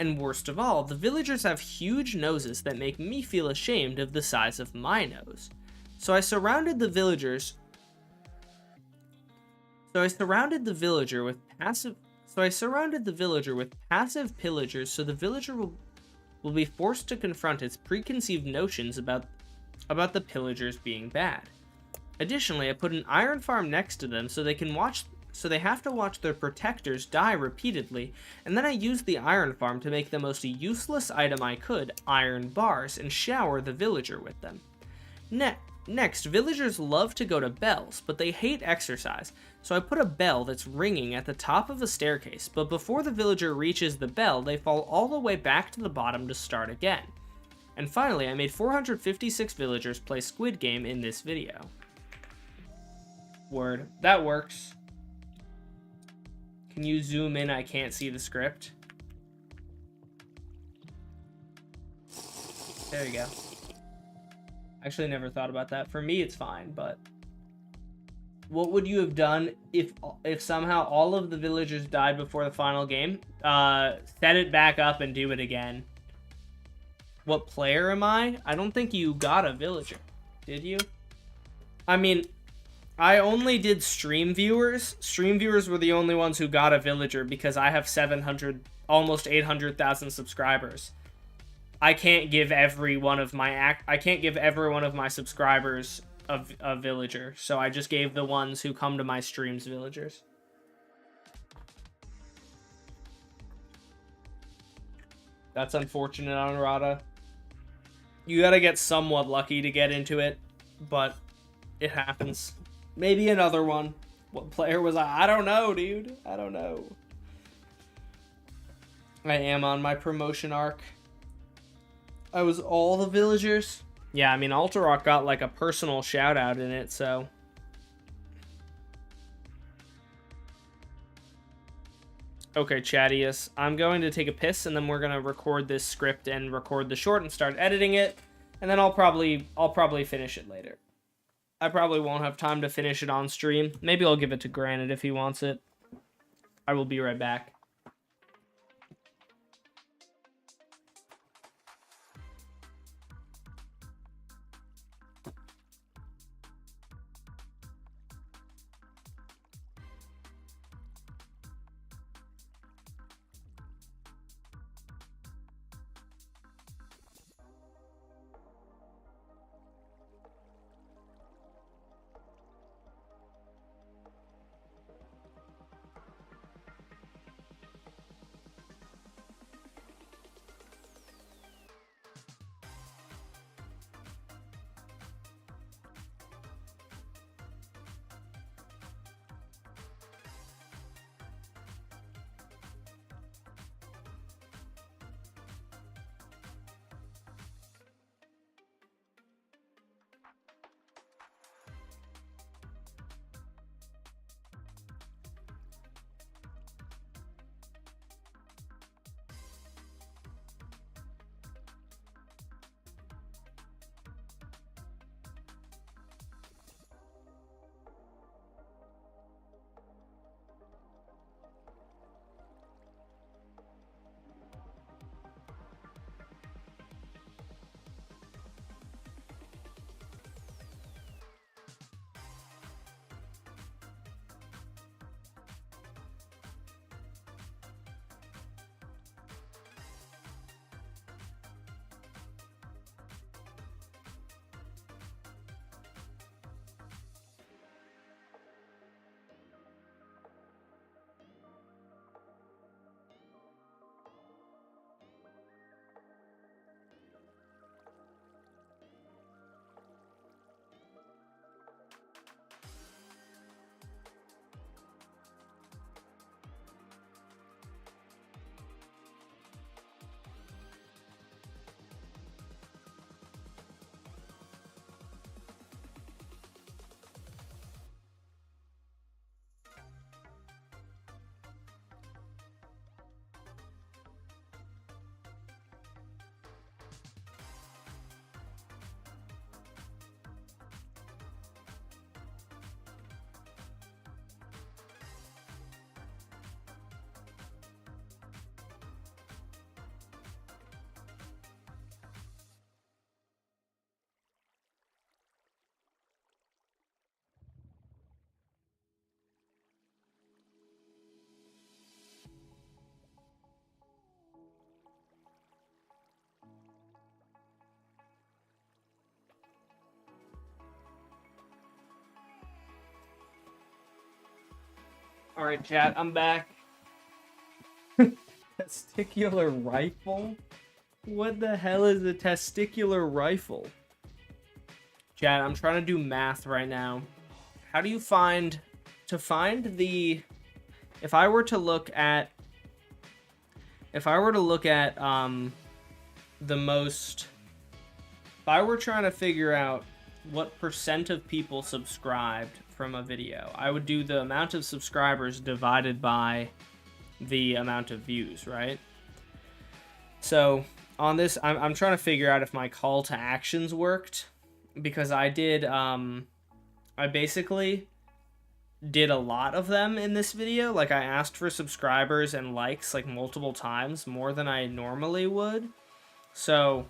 And worst of all, the villagers have huge noses that make me feel ashamed of the size of my nose. So I surrounded the villager with passive pillagers, so the villager will be forced to confront its preconceived notions about the pillagers being bad. Additionally, I put an iron farm next to them so they have to watch their protectors die repeatedly, and then I used the iron farm to make the most useless item I could, iron bars, and shower the villager with them. Next, villagers love to go to bells, but they hate exercise, so I put a bell that's ringing at the top of a staircase, but before the villager reaches the bell, they fall all the way back to the bottom to start again. And finally, I made 456 villagers play Squid Game in this video. Word. That works. Can you zoom in? I can't see the script. There you go. Actually, never thought about that. For me, it's fine, but... What would you have done if somehow all of the villagers died before the final game? Set it back up and do it again. What player am I? I don't think you got a villager. Did you? I mean... I only did stream viewers. Stream viewers were the only ones who got a villager because I have 700 almost 800,000 subscribers. I can't give every one of my subscribers a villager, so I just gave the ones who come to my streams villagers. That's unfortunate, Anurada. You gotta get somewhat lucky to get into it, but it happens. Maybe another one. What player was I? I don't know, dude. I don't know. I am on my promotion arc. I was all the villagers. Yeah, I mean, Alterock got like a personal shout out in it, so. Okay, Chattius. I'm going to take a piss, and then we're gonna record this script and record the short and start editing it, and then I'll probably finish it later. I probably won't have time to finish it on stream. Maybe I'll give it to Granite if he wants it. I will be right back. All right, chat, I'm back. Testicular rifle? What the hell is a testicular rifle? Chat, I'm trying to do math right now. How do you find the... If I were to look at the most... If I were trying to figure out what percent of people subscribed from a video, I would do the amount of subscribers divided by the amount of views, right? So on this, I'm trying to figure out if my call to actions worked, because I did, I basically did a lot of them in this video. Like, I asked for subscribers and likes like multiple times, more than I normally would. So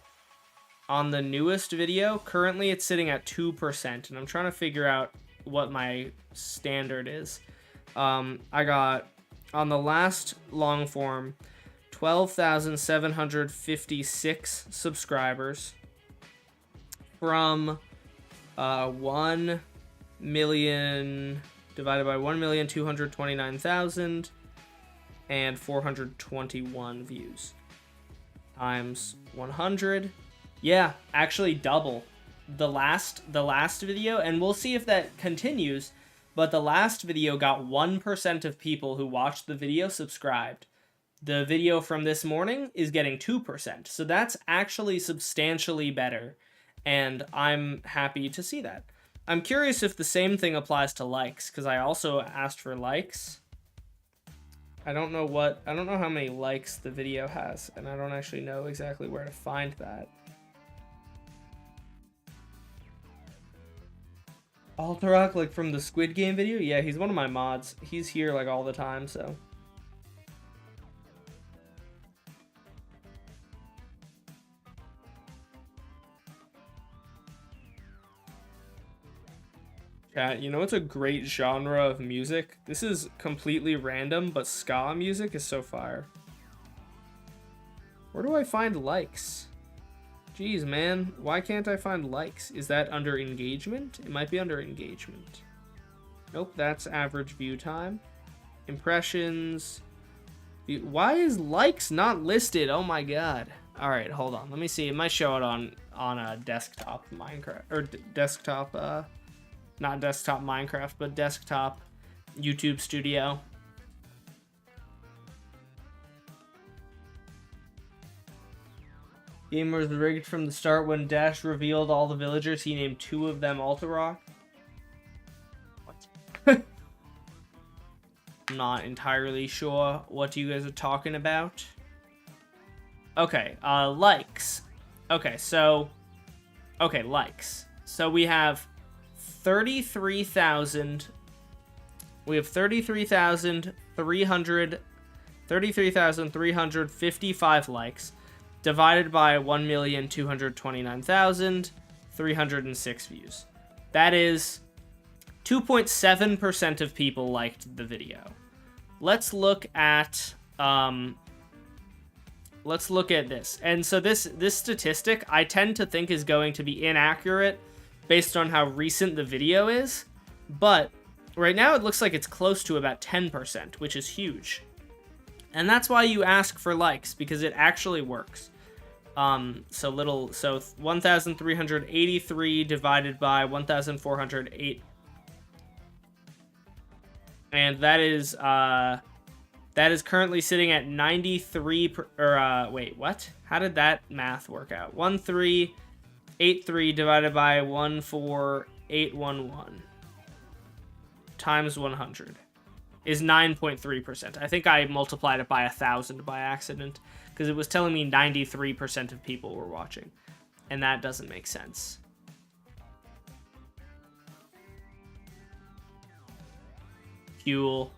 on the newest video, currently it's sitting at 2%, and I'm trying to figure out what my standard is. I got, on the last long form, 12,756 subscribers from 1 million divided by 1,229,421 views times 100. Yeah, actually double the last video, and we'll see if that continues. But the last video got 1% of people who watched the video subscribed. The video from this morning is getting 2%. So that's actually substantially better. And I'm happy to see that. I'm curious if the same thing applies to likes, because I also asked for likes. I don't know how many likes the video has, and I don't actually know exactly where to find that. Alterock, like from the Squid Game video? Yeah, he's one of my mods. He's here like all the time, so. Chat, you know what's a great genre of music? This is completely random, but ska music is so fire. Where do I find likes? Jeez, man, why can't I find likes? Is that under engagement? It might be under engagement. Nope, that's average view time. Impressions. Why is likes not listed? Oh my god. All right, hold on. Let me see. It might show it on a desktop Minecraft or desktop. Not desktop Minecraft, but desktop YouTube Studio. Game was rigged from the start. When Dash revealed all the villagers, he named 2 of them Alterock. What? I'm not entirely sure what you guys are talking about. Okay, likes. Okay, likes. So we have 33,355 likes, divided by 1,229,306 views. That is 2.7% of people liked the video. Let's look at this. And so this statistic I tend to think is going to be inaccurate based on how recent the video is, but right now it looks like it's close to about 10%, which is huge. And that's why you ask for likes, because it actually works. So 1,383 divided by 1,408. And that is currently sitting at 93 wait, what? How did that math work out? 1383 divided by 14811 times 100 is 9.3%. I think I multiplied it by 1,000 by accident because it was telling me 93% of people were watching, and that doesn't make sense. Cool.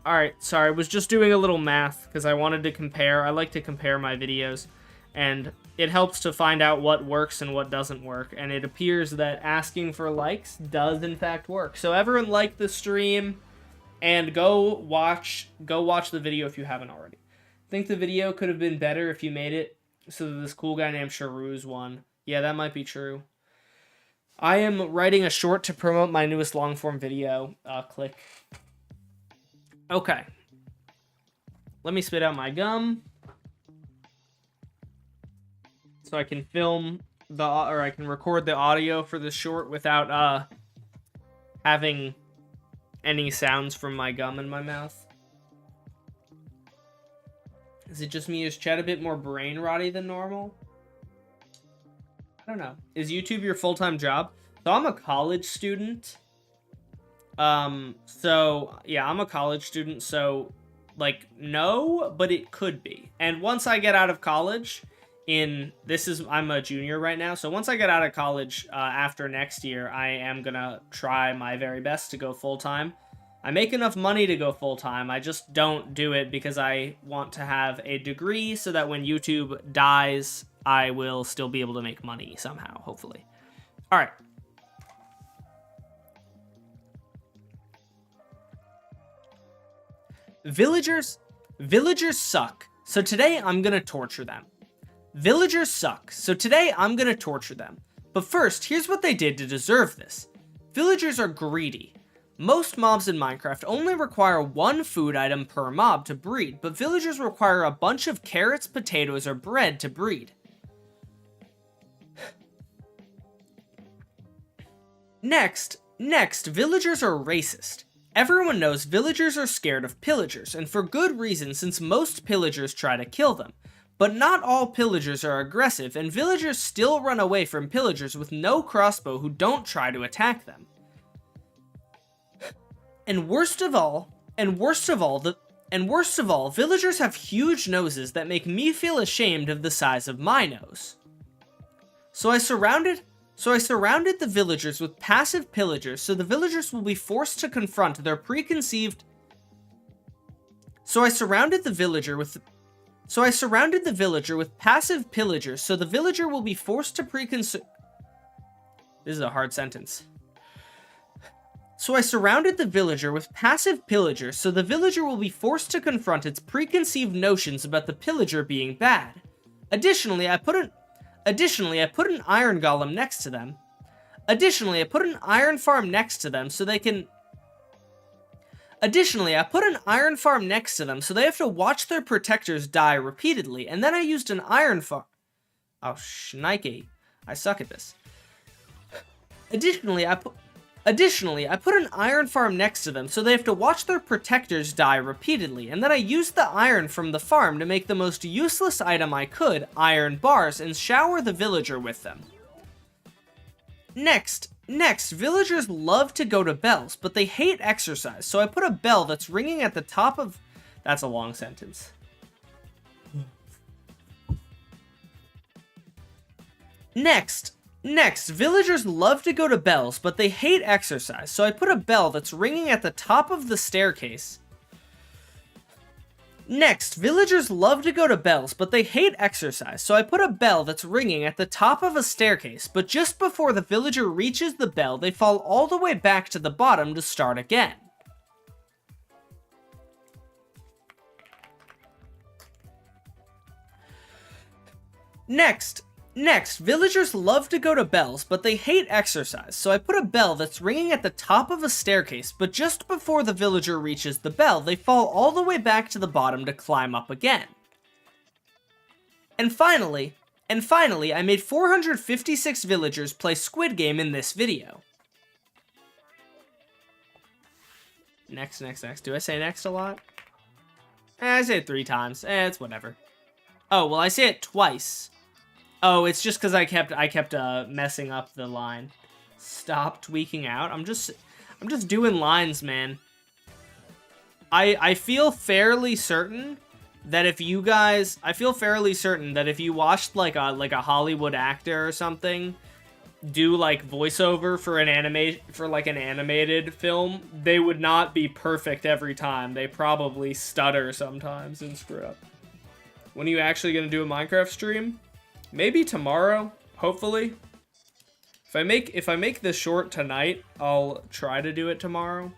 Alright, sorry, I was just doing a little math because I wanted to compare. I like to compare my videos, and it helps to find out what works and what doesn't work, and it appears that asking for likes does in fact work. So everyone like the stream, and go watch the video if you haven't already. I think the video could have been better if you made it so that this cool guy named Sharuz won. Yeah, that might be true. I am writing a short to promote my newest long-form video. Click. Okay. Let me spit out my gum so I can film I can record the audio for this short without having any sounds from my gum in my mouth. Is it just me? Is chat a bit more brain rotty than normal? I don't know. Is YouTube your full-time job? So I'm a college student. So yeah, I'm a college student. So like, no, but it could be. And once I get out of college, I'm a junior right now. So once I get out of college, after next year, I am gonna try my very best to go full-time. I make enough money to go full-time. I just don't do it because I want to have a degree so that when YouTube dies, I will still be able to make money somehow, hopefully. All right. Villagers Villagers suck, so today I'm gonna torture them. Villagers suck, so today I'm gonna torture them. But first, here's what they did to deserve this. Villagers are greedy. Most mobs in Minecraft only require one food item per mob to breed, but villagers require a bunch of carrots, potatoes, or bread to breed. Next, villagers are racist. Everyone knows villagers are scared of pillagers, and for good reason since most pillagers try to kill them. But not all pillagers are aggressive, and villagers still run away from pillagers with no crossbow who don't try to attack them. And worst of all, villagers have huge noses that make me feel ashamed of the size of my nose. So I surrounded the villagers with passive pillagers, so the villagers will be forced to confront their preconceived. So I surrounded the villager with passive pillagers, so the villager will be forced to preconceive. This is a hard sentence. So I surrounded the villager with passive pillagers, so the villager will be forced to confront its preconceived notions about the pillager being bad. Additionally, I put an iron golem next to them. Additionally, I put an iron farm next to them so they can. Additionally, I put an iron farm next to them so they have to watch their protectors die repeatedly, and then I used an iron farm. Oh, shnikey. I suck at this. Additionally, I put an iron farm next to them so they have to watch their protectors die repeatedly, and then I used the iron from the farm to make the most useless item I could, iron bars, and shower the villager with them. Next, villagers love to go to bells, but they hate exercise, so I put a bell that's ringing at the top of. That's a long sentence. Next, villagers love to go to bells, but they hate exercise, so I put a bell that's ringing at the top of the staircase. Next, villagers love to go to bells, but they hate exercise, so I put a bell that's ringing at the top of a staircase, but just before the villager reaches the bell, they fall all the way back to the bottom to start again. Next, villagers love to go to bells, but they hate exercise, so I put a bell that's ringing at the top of a staircase, but just before the villager reaches the bell, they fall all the way back to the bottom to climb up again. And finally, I made 456 villagers play Squid Game in this video. Next. Do I say next a lot? I say it 3 times. It's whatever. Oh, well, I say it twice. Oh, it's just because I kept messing up the line. Stop tweaking out. I'm just doing lines, man. I feel fairly certain that if you watched like a Hollywood actor or something do like voiceover for an animated film, they would not be perfect every time. They probably stutter sometimes and screw up. When are you actually gonna do a Minecraft stream? Maybe tomorrow, hopefully. If I make this short tonight, I'll try to do it tomorrow.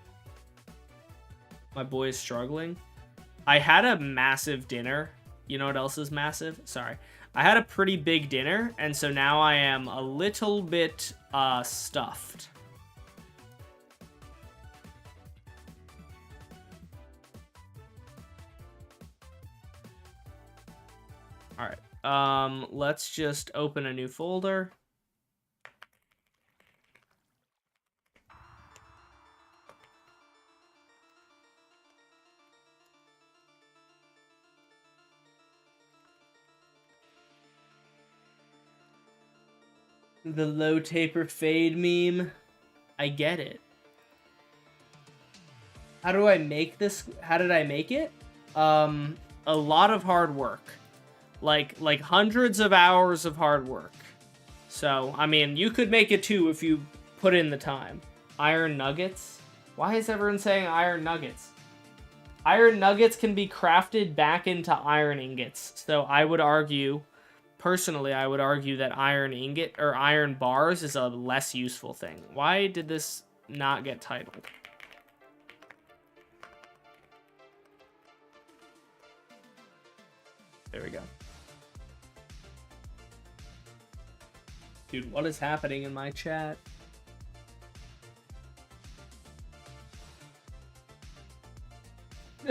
My boy is struggling. I had a massive dinner. You know what else is massive? Sorry. I had a pretty big dinner, and so now I am a little bit stuffed. All right. Let's just open a new folder. The low taper fade meme. I get it. How do I make this? How did I make it? A lot of hard work. Like hundreds of hours of hard work. So, I mean, you could make it too if you put in the time. Iron nuggets? Why is everyone saying iron nuggets? Iron nuggets can be crafted back into iron ingots. So I would argue, personally, I would argue that iron ingot or iron bars is a less useful thing. Why did this not get titled? There we go. Dude, what is happening in my chat?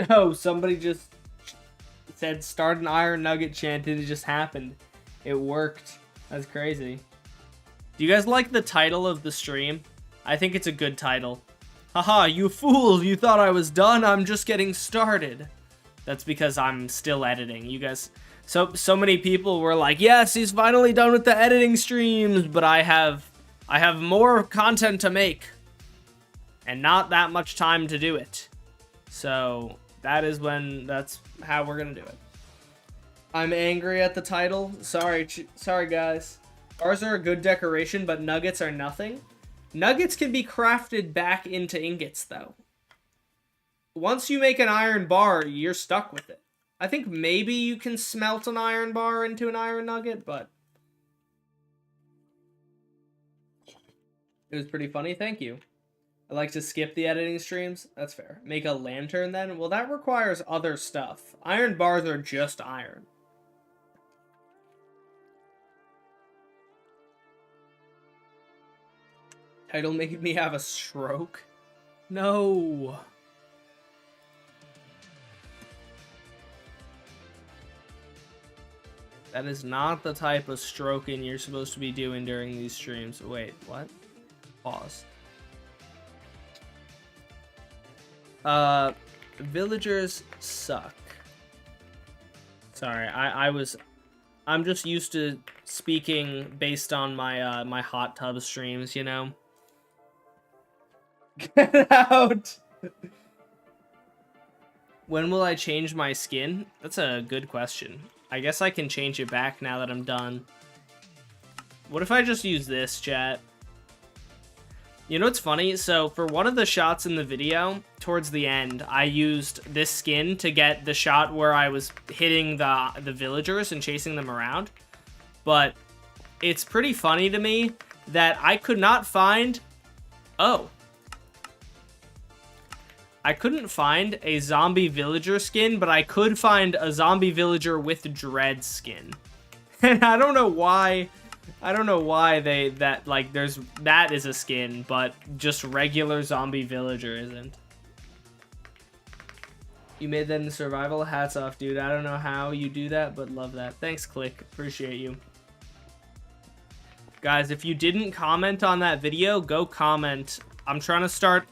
Oh, somebody just said start an Iron Nugget chant and it just happened. It worked. That's crazy. Do you guys like the title of the stream? I think it's a good title. Haha, you fools! You thought I was done? I'm just getting started. That's because I'm still editing. You guys... So many people were like, yes, he's finally done with the editing streams, but I have more content to make. And not that much time to do it. So... that's how we're gonna do it. I'm angry at the title. Sorry guys. Bars are a good decoration, but nuggets are nothing. Nuggets can be crafted back into ingots, though. Once you make an iron bar, you're stuck with it. I think maybe you can smelt an iron bar into an iron nugget, but... It was pretty funny, thank you. I like to skip the editing streams. That's fair. Make a lantern then? Well, that requires other stuff. Iron bars are just iron. Title made me have a stroke? No. That is not the type of stroking you're supposed to be doing during these streams. Wait, what? Pause. Villagers suck. Sorry, I'm just used to speaking based on my my hot tub streams, you know. Get out. When will I change my skin? That's a good question. I guess I can change it back now that I'm done. What if I just use this, chat? You know what's funny? So for one of the shots in the video, towards the end, I used this skin to get the shot where I was hitting the villagers and chasing them around. But it's pretty funny to me that I could not find... Oh. I couldn't find a zombie villager skin, but I could find a zombie villager with dread skin. And I don't know why... I don't know why that is a skin, but just regular zombie villager isn't. You made that in survival? Hats off, dude. I don't know how you do that, but love that. Thanks, Click. Appreciate you. Guys, if you didn't comment on that video, go comment. I'm trying to start...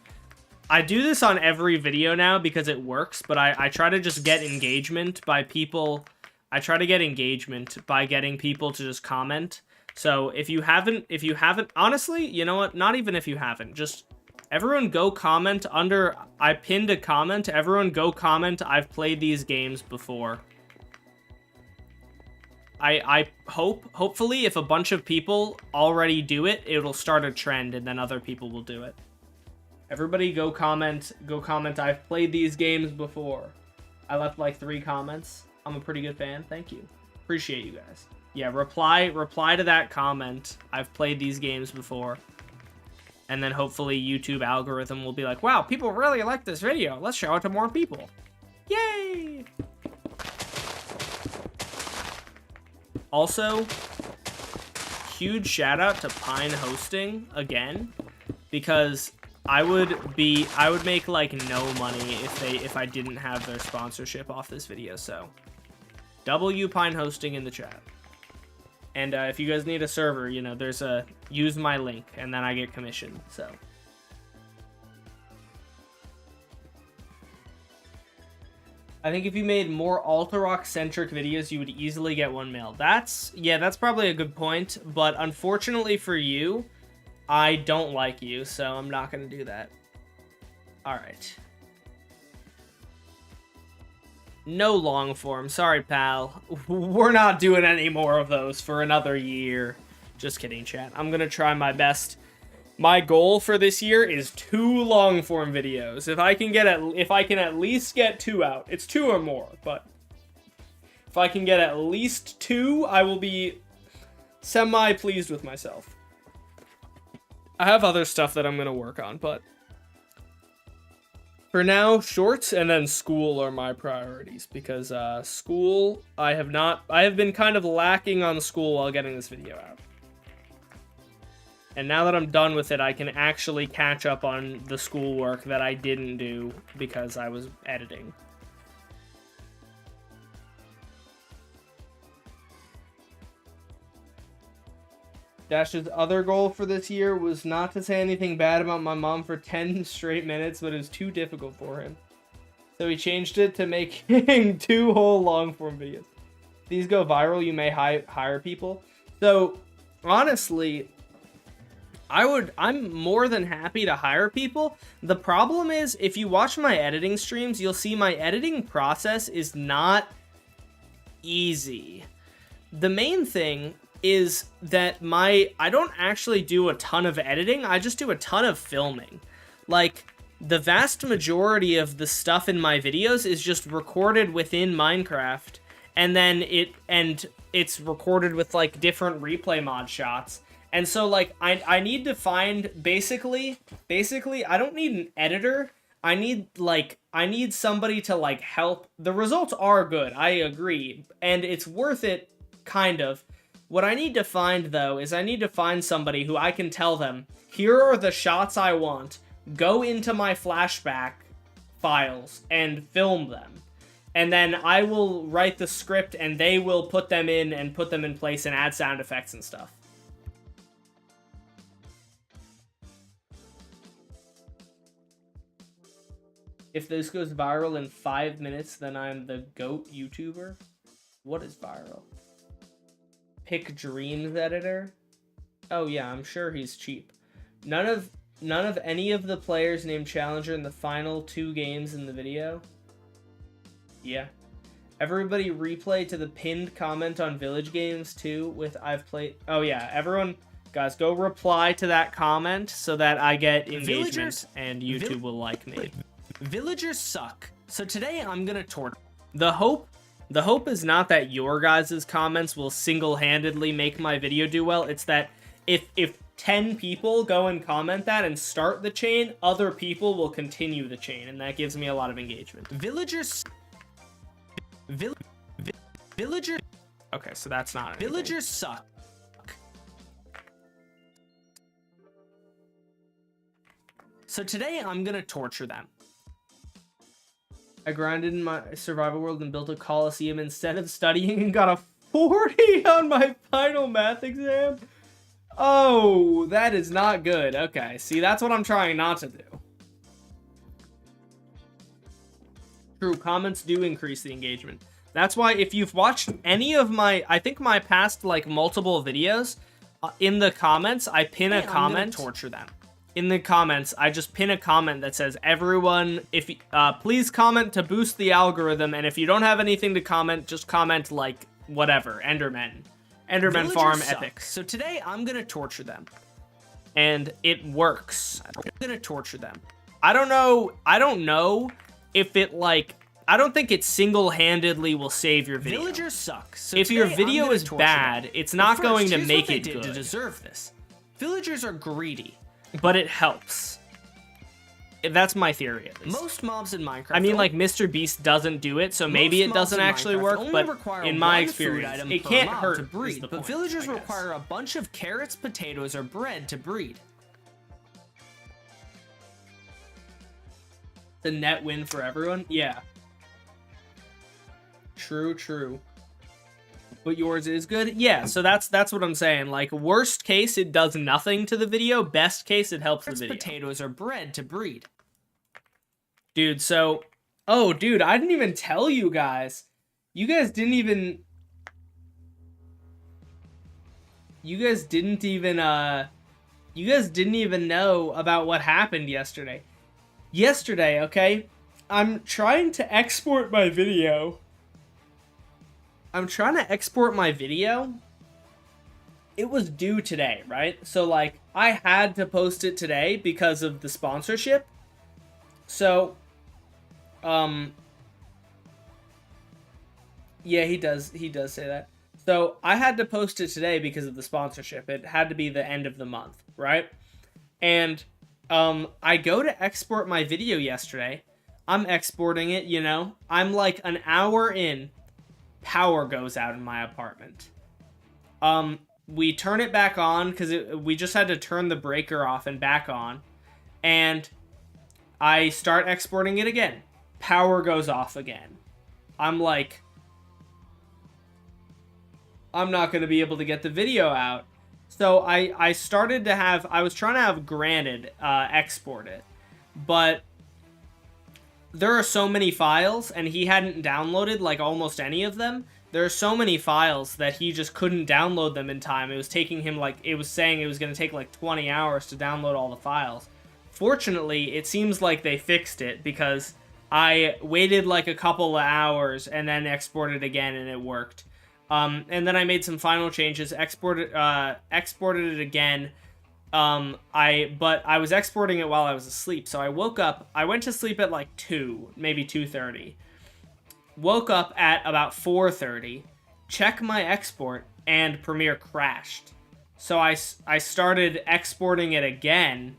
I do this on every video now because it works, but I try to just get engagement by people... I try to get engagement by getting people to just comment. So if you haven't, honestly, you know what? Not even if you haven't, just everyone go comment under, I pinned a comment, everyone go comment, I've played these games before. Hopefully if a bunch of people already do it, it'll start a trend and then other people will do it. Everybody go comment, I've played these games before. I left like 3 comments. I'm a pretty good fan, thank you. Appreciate you guys. Yeah, reply to that comment. I've played these games before. And then hopefully YouTube algorithm will be like, wow, people really like this video. Let's show it to more people. Yay! Also, huge shout out to Pine Hosting again, because I would make like no money if I didn't have their sponsorship off this video. So, W Pine Hosting in the chat. And if you guys need a server, you know, there's a use my link, and then I get commission. So, I think if you made more Alt-Rock centric videos, you would easily get 1 mil. That's probably a good point. But unfortunately for you, I don't like you, so I'm not gonna do that. All right. No long form. Sorry, pal. We're not doing any more of those for another year. Just kidding, chat. I'm gonna try my best. My goal for this year is 2 long form videos. If I can at least get 2 out. It's 2 or more, but if I can get at least 2, I will be semi-pleased with myself. I have other stuff that I'm gonna work on, but For now, shorts and then school are my priorities, because school, I have been kind of lacking on school while getting this video out. And now that I'm done with it, I can actually catch up on the schoolwork that I didn't do because I was editing. Dash's other goal for this year was not to say anything bad about my mom for 10 straight minutes, but it was too difficult for him. So he changed it to making 2 whole long-form videos. If these go viral, you may hire people. So, honestly, I'm more than happy to hire people. The problem is, if you watch my editing streams, you'll see my editing process is not easy. The main thing is that I don't actually do a ton of editing, I just do a ton of filming. Like, the vast majority of the stuff in my videos is just recorded within Minecraft, and then it's recorded with, like, different replay mod shots. And so, like, I need to find, basically, I don't need an editor. I need somebody to, like, help. The results are good, I agree, and it's worth it, kind of. What I need to find, though, is I need to find somebody who I can tell them, here are the shots I want, go into my flashback files and film them. And then I will write the script and they will put them in and put them in place and add sound effects and stuff. If this goes viral in 5 minutes, then I'm the GOAT YouTuber. What is viral? Pick Dreams editor? Oh yeah, I'm sure he's cheap. None of any of the players named Challenger in the final 2 games in the video. Yeah. Everybody replay to the pinned comment on Village Games too with I've played. Oh yeah, everyone, guys, go reply to that comment so that I get engagement and YouTube will like me. Villagers suck. So today I'm gonna torture. The hope is not that your guys' comments will single-handedly make my video do well. It's that if 10 people go and comment that and start the chain, other people will continue the chain, and that gives me a lot of engagement. Villagers. Okay, so that's not anything. Villagers suck. So today I'm gonna torture them. I grinded in my survival world and built a coliseum instead of studying and got a 40 on my final math exam. Oh, that is not good. Okay, see, that's what I'm trying not to do. True, comments do increase the engagement. That's why if you've watched any of my, I think my past, like, multiple videos, in the comments, I pin a comment. I'm gonna torture them. In the comments, I just pin a comment that says, everyone, if please comment to boost the algorithm, and if you don't have anything to comment, just comment, like, whatever, Enderman farm epic. So today, I'm gonna torture them. And it works. I'm gonna torture them. I don't know if it, like, I don't think it single-handedly will save your video. Villagers suck. So if your video is bad, it's not going to make it good. To deserve this. Villagers are greedy. But it helps. That's my theory, at least. Most mobs in Minecraft... I mean, like, Mr. Beast doesn't do it, so maybe it doesn't actually work, but in my experience, it can't hurt to breed. But villagers require a bunch of carrots, potatoes, or bread to breed. The net win for everyone? Yeah. True. But yours is good? Yeah, so that's what I'm saying. Like, worst case, it does nothing to the video. Best case, it helps the video. Potatoes are bred to breed. Dude, so... Oh, dude, I didn't even tell you guys. You guys didn't even know about what happened yesterday. Yesterday, okay? I'm trying to export my video. It was due today, right? So, like, I had to post it today because of the sponsorship. So, yeah, he does say that. So, I had to post it today because of the sponsorship. It had to be the end of the month, right? And, I go to export my video yesterday. I'm exporting it, you know. I'm like an hour in, power goes out in my apartment. We turn it back on because we just had to turn the breaker off and back on. And I start exporting it again. Power goes off again. I'm like, I'm not going to be able to get the video out. So I started to have, I was trying to have Granted export it. But there are so many files, and he hadn't downloaded like almost any of them. There are so many files that he just couldn't download them in time. It was taking him like, it was saying it was going to take like 20 hours to download all the files. Fortunately, it seems like they fixed it because I waited like a couple of hours and then exported again and it worked. And then I made some final changes, exported it again. But I was exporting it while I was asleep. So I woke up, I went to sleep at like 2, maybe 2:30. Woke up at about 4:30, check my export, and Premiere crashed. So I started exporting it again,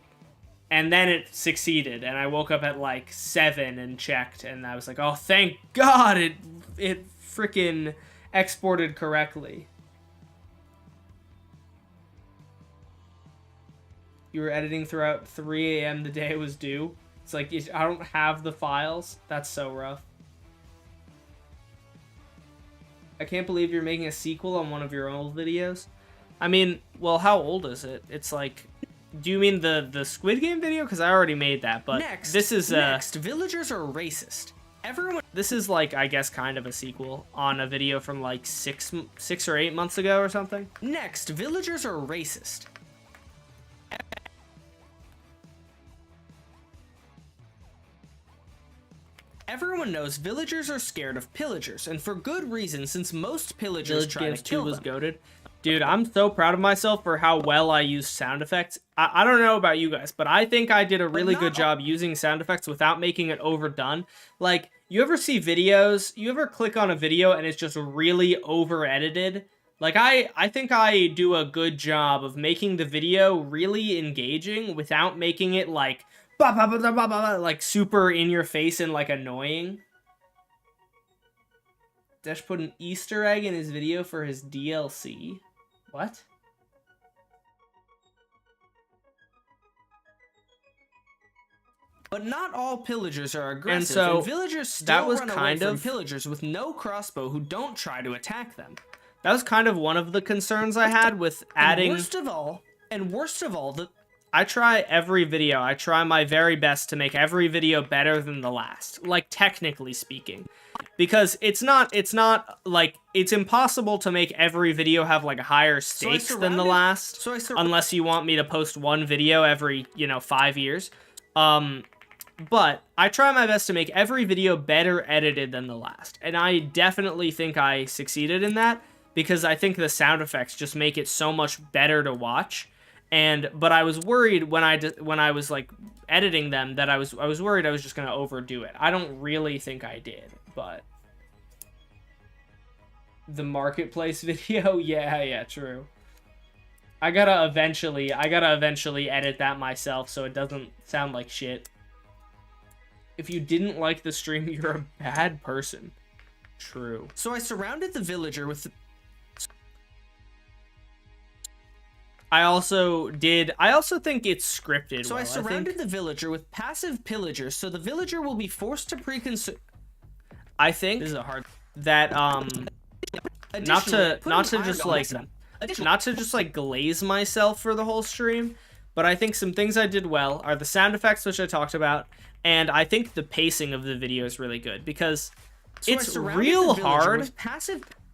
and then it succeeded, and I woke up at like 7 and checked, and I was like, oh, thank God it freaking exported correctly. You were editing throughout 3 a.m. the day it was due. It's like, I don't have the files. That's so rough. I can't believe you're making a sequel on one of your old videos. I mean, well, how old is it? It's like, do you mean the Squid Game video? Because I already made that, but this is next, villagers are racist. Everyone. This is like, I guess, kind of a sequel on a video from like 6 or 8 months ago or something. Next, villagers are racist. Everyone knows villagers are scared of pillagers, and for good reason, since most pillagers try to kill them. Goated. Dude, I'm so proud of myself for how well I used sound effects. I don't know about you guys, but I think I did a really good job using sound effects without making it overdone. Like, you ever see videos, you ever click on a video and it's just really over-edited? Like, I think I do a good job of making the video really engaging without making it, like, like super in your face and like annoying. Dash put an Easter egg in his video for his DLC. What? But not all pillagers are aggressive, and so villagers still that was run kind away of from pillagers with no crossbow who don't try to attack them. That was kind of one of the concerns I had with adding. Worst of all, I try every video. I try my very best to make every video better than the last, like technically speaking, because it's not like it's impossible to make every video have like higher stakes than the last, unless you want me to post one video every 5 years. But I try my best to make every video better edited than the last, and I definitely think I succeeded in that because I think the sound effects just make it so much better to watch. But I was worried when I was like editing them that I was worried I was just gonna overdo it. I don't really think I did, but the marketplace video, yeah, true. I gotta eventually edit that myself so it doesn't sound like shit. If you didn't like the stream, you're a bad person. True. So I surrounded the villager with. I also think it's scripted. So I surrounded the villager with passive pillagers, so the villager will be forced to pre-consume. I think this is a hard that not to just like glaze myself for the whole stream, but I think some things I did well are the sound effects, which I talked about, and I think the pacing of the video is really good because it's real hard.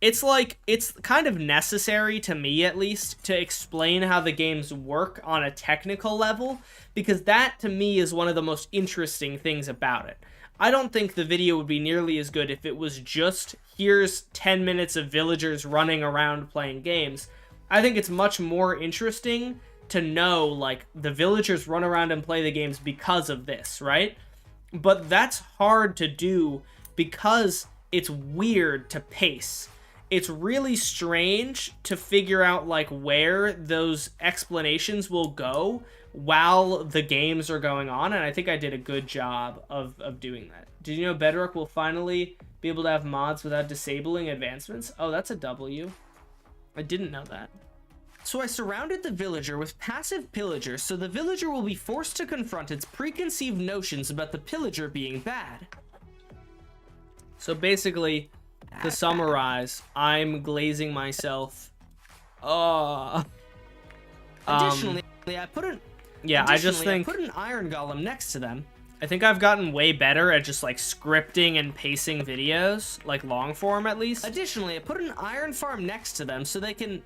It's kind of necessary to me, at least, to explain how the games work on a technical level, because that, to me, is one of the most interesting things about it. I don't think the video would be nearly as good if it was just, here's 10 minutes of villagers running around playing games. I think it's much more interesting to know, like, the villagers run around and play the games because of this, right? But that's hard to do because it's weird to pace. It's really strange to figure out like where those explanations will go while the games are going on, and I think I did a good job of doing that. Did you know Bedrock will finally be able to have mods without disabling advancements? Oh, that's a W. I didn't know that. So I surrounded the villager with passive pillagers, so the villager will be forced to confront its preconceived notions about the pillager being bad. So basically, to summarize, I'm glazing myself. Additionally, I put an I just think I put an iron golem next to them. I think I've gotten way better at just like scripting and pacing videos, like long form at least. Additionally, I put an iron farm next to them so they can.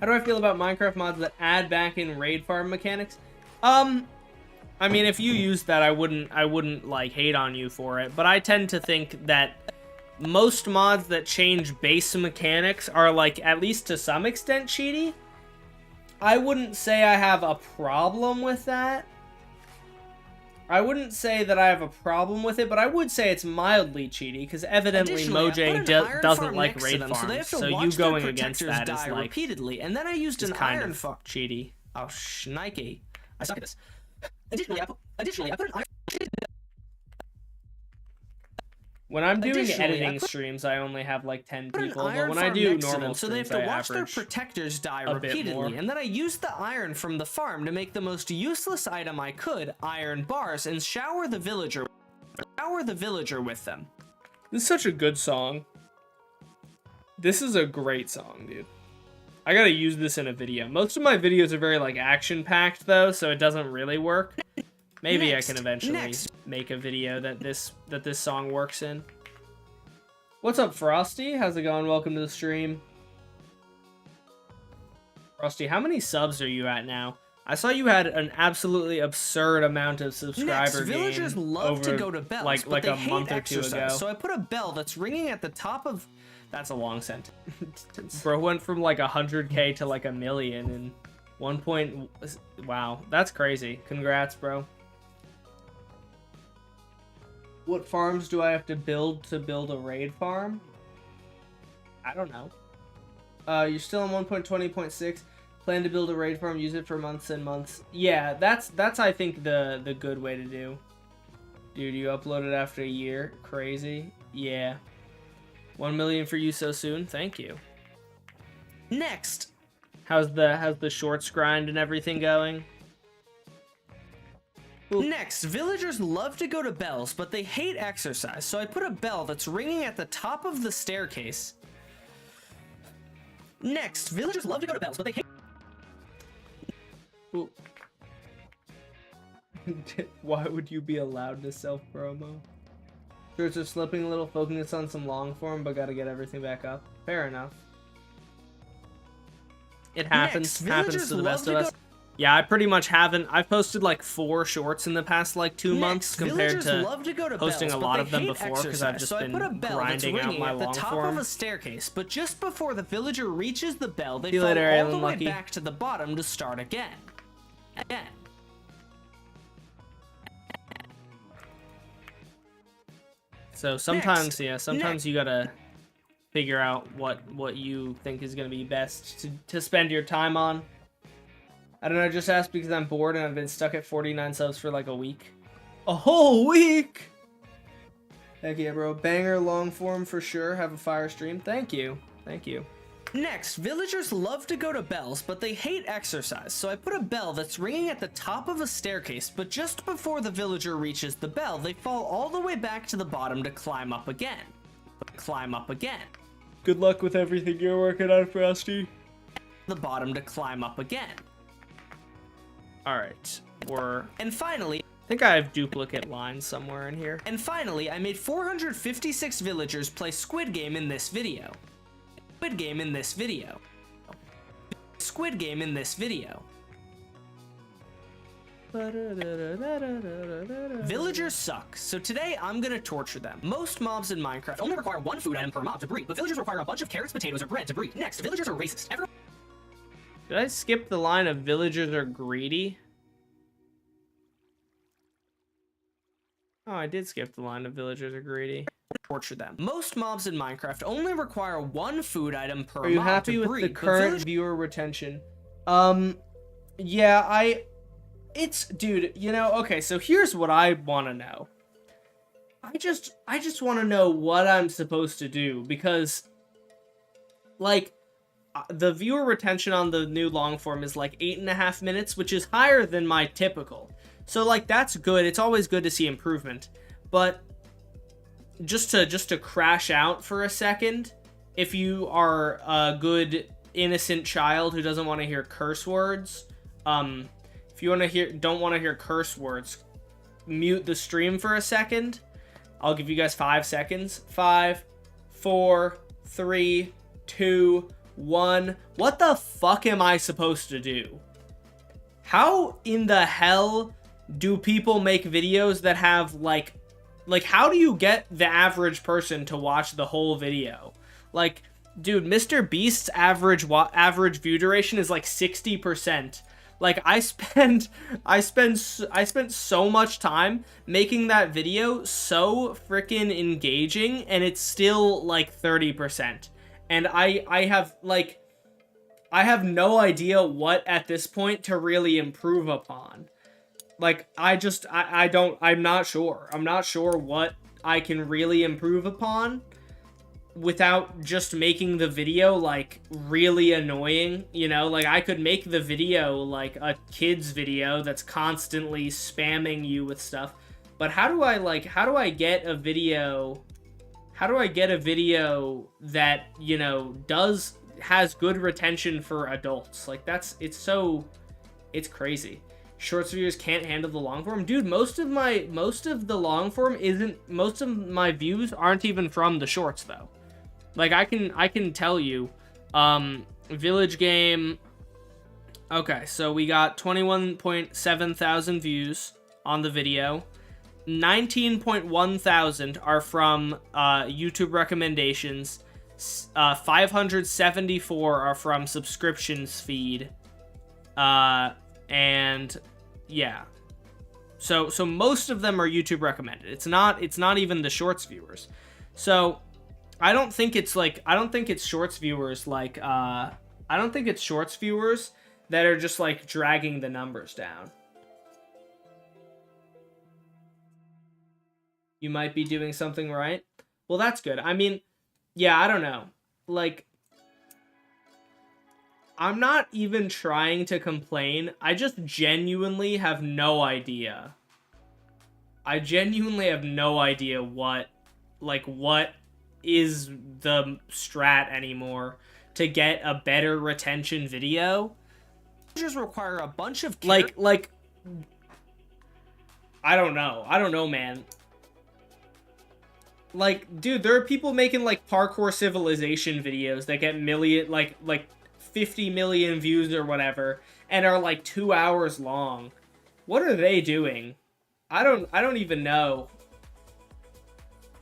How do I feel about Minecraft mods that add back in raid farm mechanics? I mean, if you use that, I wouldn't like hate on you for it, but I tend to think that most mods that change base mechanics are like at least to some extent cheaty. I wouldn't say I have a problem with that. I wouldn't say that I have a problem with it, but I would say it's mildly cheaty, because evidently Mojang doesn't like raid farms, so you going against that is like repeatedly, and then I used an iron farm. Cheaty. Oh, shnikey. I suck at this. Additionally, I put an iron. When I'm doing editing streams, I only have like 10 people, but when I do normal streams, so they have to watch their protectors die repeatedly, and then I used the iron from the farm to make the most useless item I could, iron bars, and shower the villager with them. This is such a good song. This is a great song, dude. I gotta use this in a video. Most of my videos are very like action-packed though, so it doesn't really work. Maybe I can eventually make a video that this song works in. What's up, Frosty? How's it going? Welcome to the stream. Frosty, how many subs are you at now? I saw you had an absolutely absurd amount of subscriber gain villagers love to go to bells, like but they a month or two ago. So I put a bell that's ringing at the top of... That's a long sentence. Bro went from like 100K to like 1 million in 1 point... Wow, that's crazy. Congrats, bro. What farms do I have to build a raid farm? I don't know. You're still on 1.20.6. Plan to build a raid farm, use it for months and months. Yeah, that's I think the good way to do. Dude, you uploaded after a year. Crazy. Yeah. 1 million for you so soon. Thank you. Next. How's the shorts grind and everything going? Next, villagers love to go to bells, but they hate exercise, so I put a bell that's ringing at the top of the staircase. Next, villagers love to go to bells, but they hate... Why would you be allowed to self-promo? Shorts are slipping a little, focus on some long form, but gotta get everything back up. Fair enough. It happens. Happens to the best of us. Yeah, I pretty much haven't. I've posted like 4 shorts in the past like 2 months compared to posting a lot of them before, because I've just been grinding out my long form. Of a staircase, but just before the villager reaches the bell, they fall all the way back to the bottom to start again. So sometimes, yeah, sometimes you gotta figure out what you think is gonna be best to spend your time on. I don't know, just asked because I'm bored and I've been stuck at 49 subs for like a week. A whole week! Heck yeah, bro. Banger long form for sure. Have a fire stream. Thank you. Thank you. Next, villagers love to go to bells, but they hate exercise, so I put a bell that's ringing at the top of a staircase, but just before the villager reaches the bell, they fall all the way back to the bottom to climb up again. Good luck with everything you're working on, Frosty. The bottom to climb up again. Alright, And finally... I think I have duplicate lines somewhere in here. And finally, I made 456 villagers play Squid Game in this video. Villagers suck, so today I'm gonna torture them. Most mobs in Minecraft only require 1 food item per mob to breed, but villagers require a bunch of carrots, potatoes, or bread to breed. Next, villagers are racist. Did I skip the line of villagers are greedy? Oh, I did skip the line of villagers are greedy. Torture them. Most mobs in Minecraft only require 1 food item per mob. Are you happy with the current viewer retention? Yeah, dude, you know, okay, so here's what I want to know. I just want to know what I'm supposed to do, because, like, the viewer retention on the new long form is like 8.5 minutes, which is higher than my typical. So, like, that's good. It's always good to see improvement. But just to crash out for a second, if you are a good innocent child who doesn't want to hear curse words, if you don't want to hear curse words, mute the stream for a second. I'll give you guys 5 seconds. 5, 4, 3, 2, 1. What the fuck am I supposed to do? How in the hell do people make videos that have like how do you get the average person to watch the whole video? Like, dude, Mr. Beast's average view duration is like 60%. Like, I spent so much time making that video so freaking engaging, and it's still like 30%. And I have no idea what at this point to really improve upon. Like, I'm not sure. I'm not sure what I can really improve upon without just making the video, like, really annoying, you know? Like, I could make the video, like, a kid's video that's constantly spamming you with stuff. But how do I get a video that, you know, has good retention for adults? Like, it's crazy. Shorts viewers can't handle the long form. Dude, most of the long form most of my views aren't even from the shorts, though. Like, I can tell you, Village Game. Okay, so we got 21.7 thousand views on the video. 19.1 thousand are from YouTube recommendations. 574 are from subscriptions feed. And yeah. So most of them are YouTube recommended. It's not even the shorts viewers. So I don't think it's shorts viewers that are just like dragging the numbers down. You might be doing something right. Well, that's good. I mean, yeah, I don't know. Like, I'm not even trying to complain. I just genuinely have no idea. I genuinely have no idea what is the strat anymore to get a better retention video. Just require a bunch of like I don't know, man. Like, dude, there are people making like parkour civilization videos that get like 50 million views or whatever, and are like 2 hours long. What are they doing? I don't even know.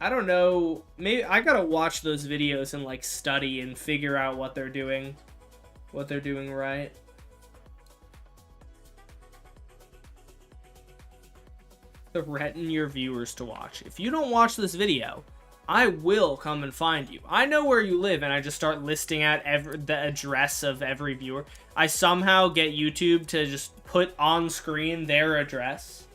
I don't know. Maybe I gotta watch those videos and like study and figure out what they're doing right. Threaten your viewers to watch. If you don't watch this video, I will come and find you. I know where you live, and I just start listing out the address of every viewer. I somehow get YouTube to just put on screen their address.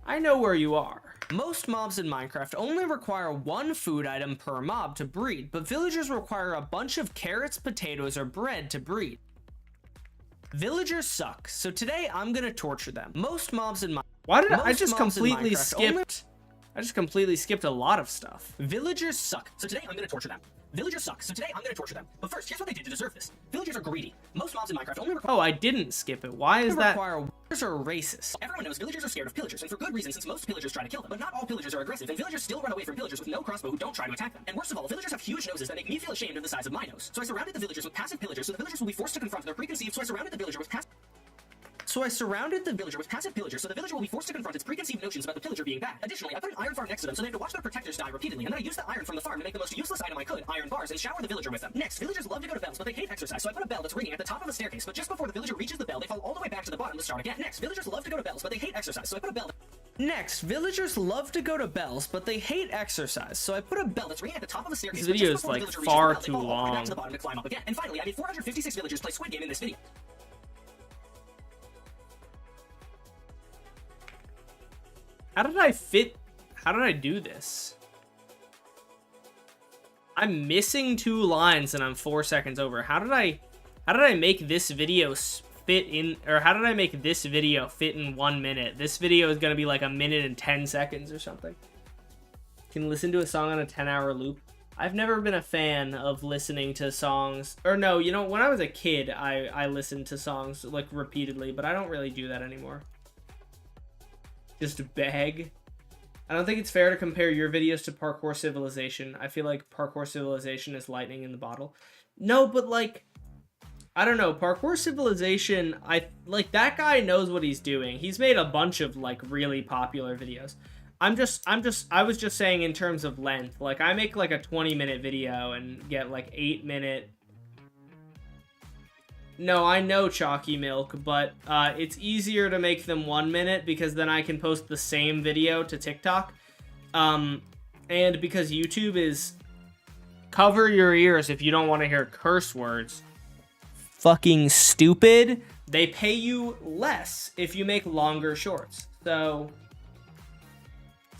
I know where you are. Most mobs in Minecraft only require one food item per mob to breed, but villagers require a bunch of carrots, potatoes, or bread to breed. Villagers suck, so today I'm gonna torture them. Most mobs in Minecraft. Why did I just completely skipped? I just completely skipped a lot of stuff. Villagers suck, so today I'm gonna torture them. Villagers suck, so today I'm gonna torture them. But first, here's what they did to deserve this. Villagers are greedy. Most mobs in Minecraft only require— Oh, I didn't skip it. Why is that? Villagers are racist. Everyone knows villagers are scared of pillagers, and for good reason, since most pillagers try to kill them. But not all pillagers are aggressive, and villagers still run away from pillagers with no crossbow who don't try to attack them. And worst of all, villagers have huge noses that make me feel ashamed of the size of my nose. So I surrounded the villagers with passive pillagers, so the villagers will be forced to confront their preconceived. So I surrounded the villager with passive pillagers, so the villager will be forced to confront its preconceived notions about the pillager being bad. Additionally, I put an iron farm next to them, so they have to watch their protectors die repeatedly, and then I used the iron from the farm to make the most useless item I could, iron bars, and shower the villager with them. Next, villagers love to go to bells, but they hate exercise, so I put a bell that's ringing at the top of a staircase, but just before the villager reaches the bell, they fall all the way back to the bottom to start again. Next, villagers love to go to bells, but they hate exercise, so I put a bell— Next, villagers love to go to bells, but they hate exercise, so I put a bell that's ringing at the top of a staircase. This video is like far too long. Back to the bottom to climb up again. And finally, I made 456 villagers play Squid Game in this video. How did I do this? I'm missing 2 lines and I'm 4 seconds over. How did I make this video fit in, or how did I make this video fit in 1 minute? This video is gonna be like 1 minute and 10 seconds or something. Can listen to a song on a 10-hour loop. I've never been a fan of listening to songs, or no, you know, when I was a kid, I listened to songs like repeatedly, but I don't really do that anymore. Just beg. I don't think it's fair to compare your videos to Parkour Civilization. I feel like Parkour Civilization is lightning in the bottle. No, but like, I don't know, Parkour Civilization, that guy knows what he's doing. He's made a bunch of like really popular videos. I was just saying in terms of length. Like, I make like a 20-minute video and get like 8-minute. No, I know Chalky Milk, but it's easier to make them 1 minute because then I can post the same video to TikTok. And because YouTube is cover your ears if you don't want to hear curse words. Fucking stupid. They pay you less if you make longer shorts. So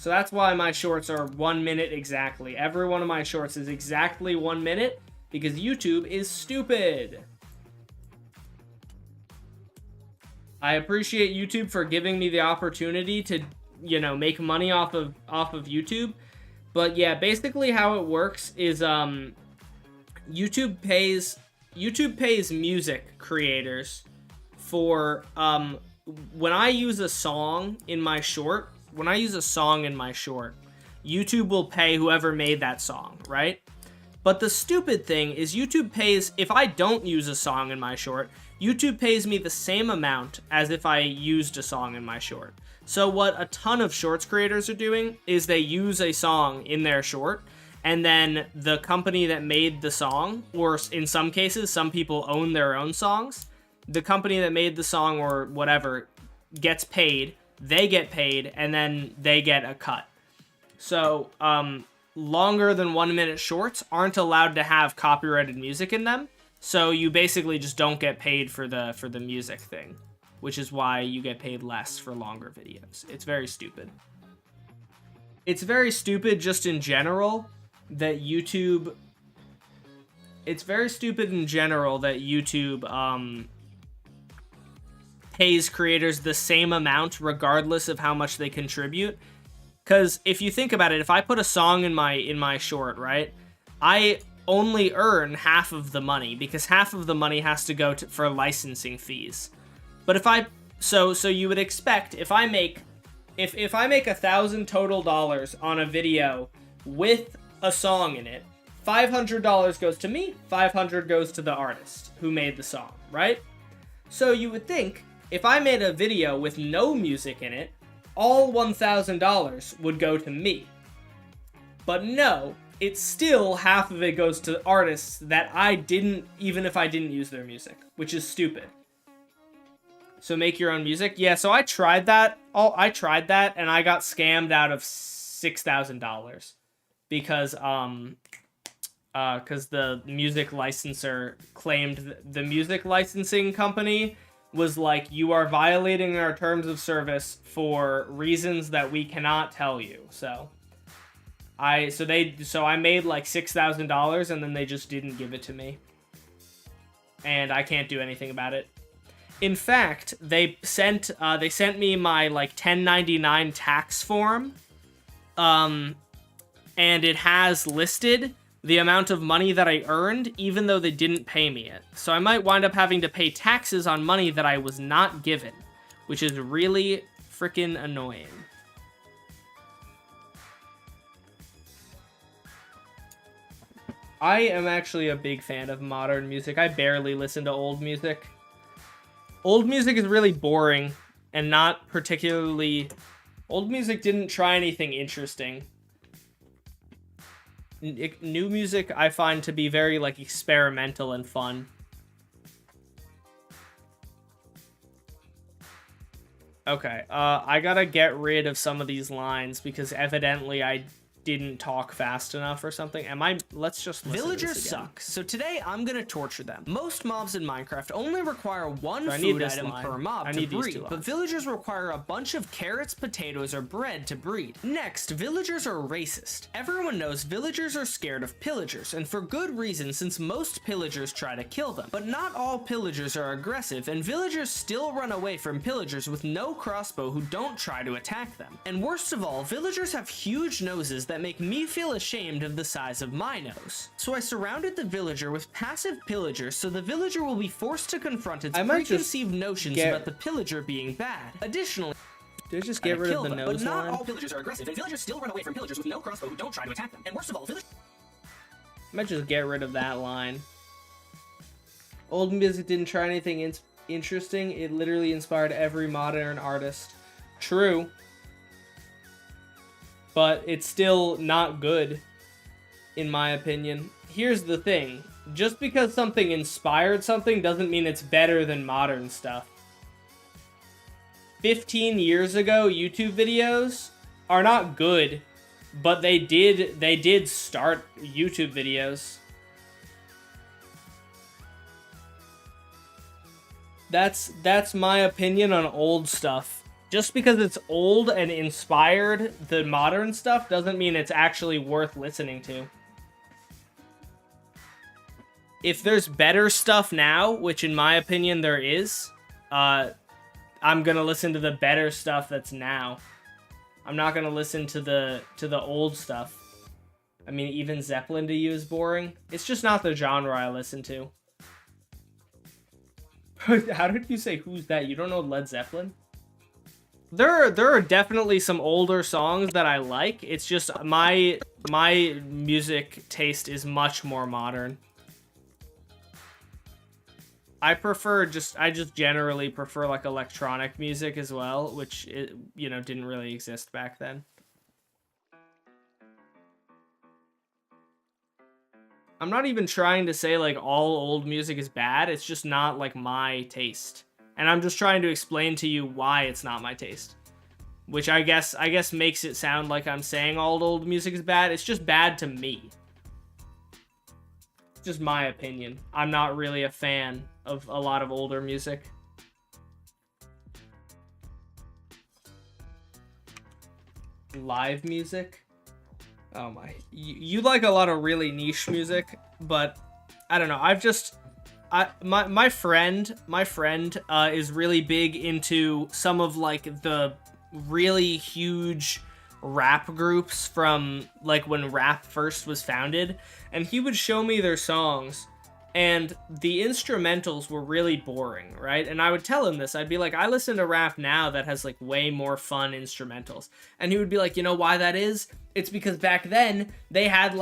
that's why my shorts are 1 minute exactly. Every one of my shorts is exactly 1 minute because YouTube is stupid. I appreciate YouTube for giving me the opportunity to, you know, make money off of YouTube. But yeah, basically how it works is YouTube pays music creators for when I use a song in my short, YouTube will pay whoever made that song, right? But the stupid thing is YouTube pays, if I don't use a song in my short, YouTube pays me the same amount as if I used a song in my short. So what a ton of shorts creators are doing is they use a song in their short, and then the company that made the song, or in some cases, some people own their own songs, the company that made the song or whatever gets paid, they get paid, and then they get a cut. So, longer than 1 minute shorts aren't allowed to have copyrighted music in them. So you basically just don't get paid for the music thing, which is why you get paid less for longer videos. It's very stupid. It's very stupid just in general that YouTube... It's very stupid in general that YouTube pays creators the same amount regardless of how much they contribute. Because if you think about it, if I put a song in my short, right, I only earn half of the money because half of the money has to go for licensing fees. But if so you would expect if I make $1,000 total on a video with a song in it, $500 goes to me, $500 goes to the artist who made the song, right? So you would think if I made a video with no music in it, all $1,000 would go to me. But no, it's still half of it goes to artists that I didn't, even if I didn't use their music, which is stupid. So make your own music? Yeah, so I tried that, and I got scammed out of $6,000 because the music licensor claimed the music licensing company was like, you are violating our terms of service for reasons that we cannot tell you. So I made like $6,000 and then they just didn't give it to me. And I can't do anything about it. In fact, they sent me my like 1099 tax form. And it has listed the amount of money that I earned, even though they didn't pay me it. So I might wind up having to pay taxes on money that I was not given, which is really freaking annoying. I am actually a big fan of modern music. I barely listen to old music. Old music is really boring and not particularly... Old music didn't try anything interesting. New music I find to be very like experimental and fun. Okay, I gotta get rid of some of these lines because evidently I didn't talk fast enough or something. Let's just listen to Villagers this again. suck, so today I'm gonna torture them. Most mobs in Minecraft only require one I need food this item line. per mob I to need these breed, two but lines. villagers require a bunch of carrots, potatoes, or bread to breed. Next, villagers are racist. Everyone knows villagers are scared of pillagers, and for good reason since most pillagers try to kill them. But not all pillagers are aggressive, and villagers still run away from pillagers with no crossbow who don't try to attack them. And worst of all, villagers have huge noses that make me feel ashamed of the size of my nose. So I surrounded the villager with passive pillagers so the villager will be forced to confront its preconceived notions about the pillager being bad. Additionally, Did I just get rid of the nose but not line? all pillagers are aggressive, and villagers still run away from pillagers with no crossbow who don't try to attack them. And worst of all, villagers I might just get rid of that line. Old music didn't try anything interesting. It literally inspired every modern artist. True. But it's still not good, in my opinion. Here's the thing. Just because something inspired something doesn't mean it's better than modern stuff. 15 years ago, YouTube videos are not good, but they did start YouTube videos. That's my opinion on old stuff. Just because it's old and inspired the modern stuff doesn't mean it's actually worth listening to. If there's better stuff now, which in my opinion there is, I'm gonna listen to the better stuff that's now. I'm not gonna listen to the old stuff. I mean, even Zeppelin to you is boring. It's just not the genre I listen to. How did you say who's that? You don't know Led Zeppelin? There are definitely some older songs that I like. It's just my music taste is much more modern. I just generally prefer like electronic music as well, which didn't really exist back then. I'm not even trying to say like all old music is bad. It's just not like my taste. And I'm just trying to explain to you why it's not my taste. Which I guess makes it sound like I'm saying all old music is bad. It's just bad to me. It's just my opinion. I'm not really a fan of a lot of older music. Live music? Oh my. You like a lot of really niche music, but I don't know. My friend is really big into some of like the really huge rap groups from like when rap first was founded, and he would show me their songs, and the instrumentals were really boring, right? And I would tell him this. I'd be like, I listen to rap now that has like way more fun instrumentals. And he would be like, you know why that is? It's because back then they had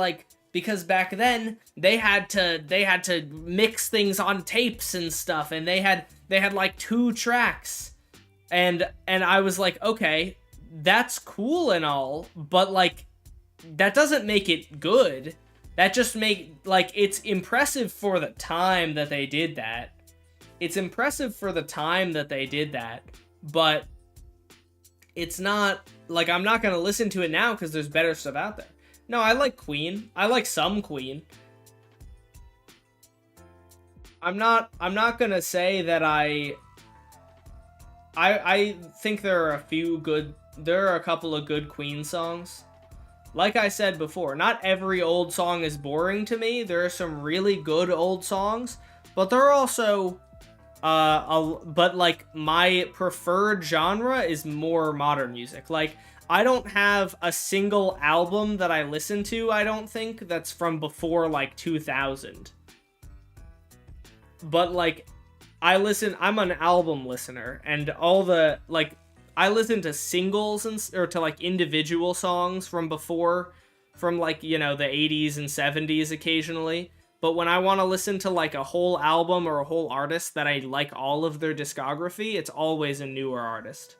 to mix things on tapes and stuff, and they had like 2 tracks. And I was like, okay, that's cool and all, but like that doesn't make it good. That just it's impressive for the time that they did that. It's impressive for the time that they did that, but it's not like I'm not gonna listen to it now because there's better stuff out there. No, I like Queen. I like some Queen. I'm not gonna say that I think there are a couple of good Queen songs. Like I said before, not every old song is boring to me. There are some really good old songs, but there are also but like my preferred genre is more modern music. Like I don't have a single album that I listen to, I don't think, that's from before like 2000. But like I'm an album listener, and all the like I listen to singles or to like individual songs from before, from like, the 80s and 70s occasionally. But when I want to listen to like a whole album or a whole artist that I like all of their discography, it's always a newer artist.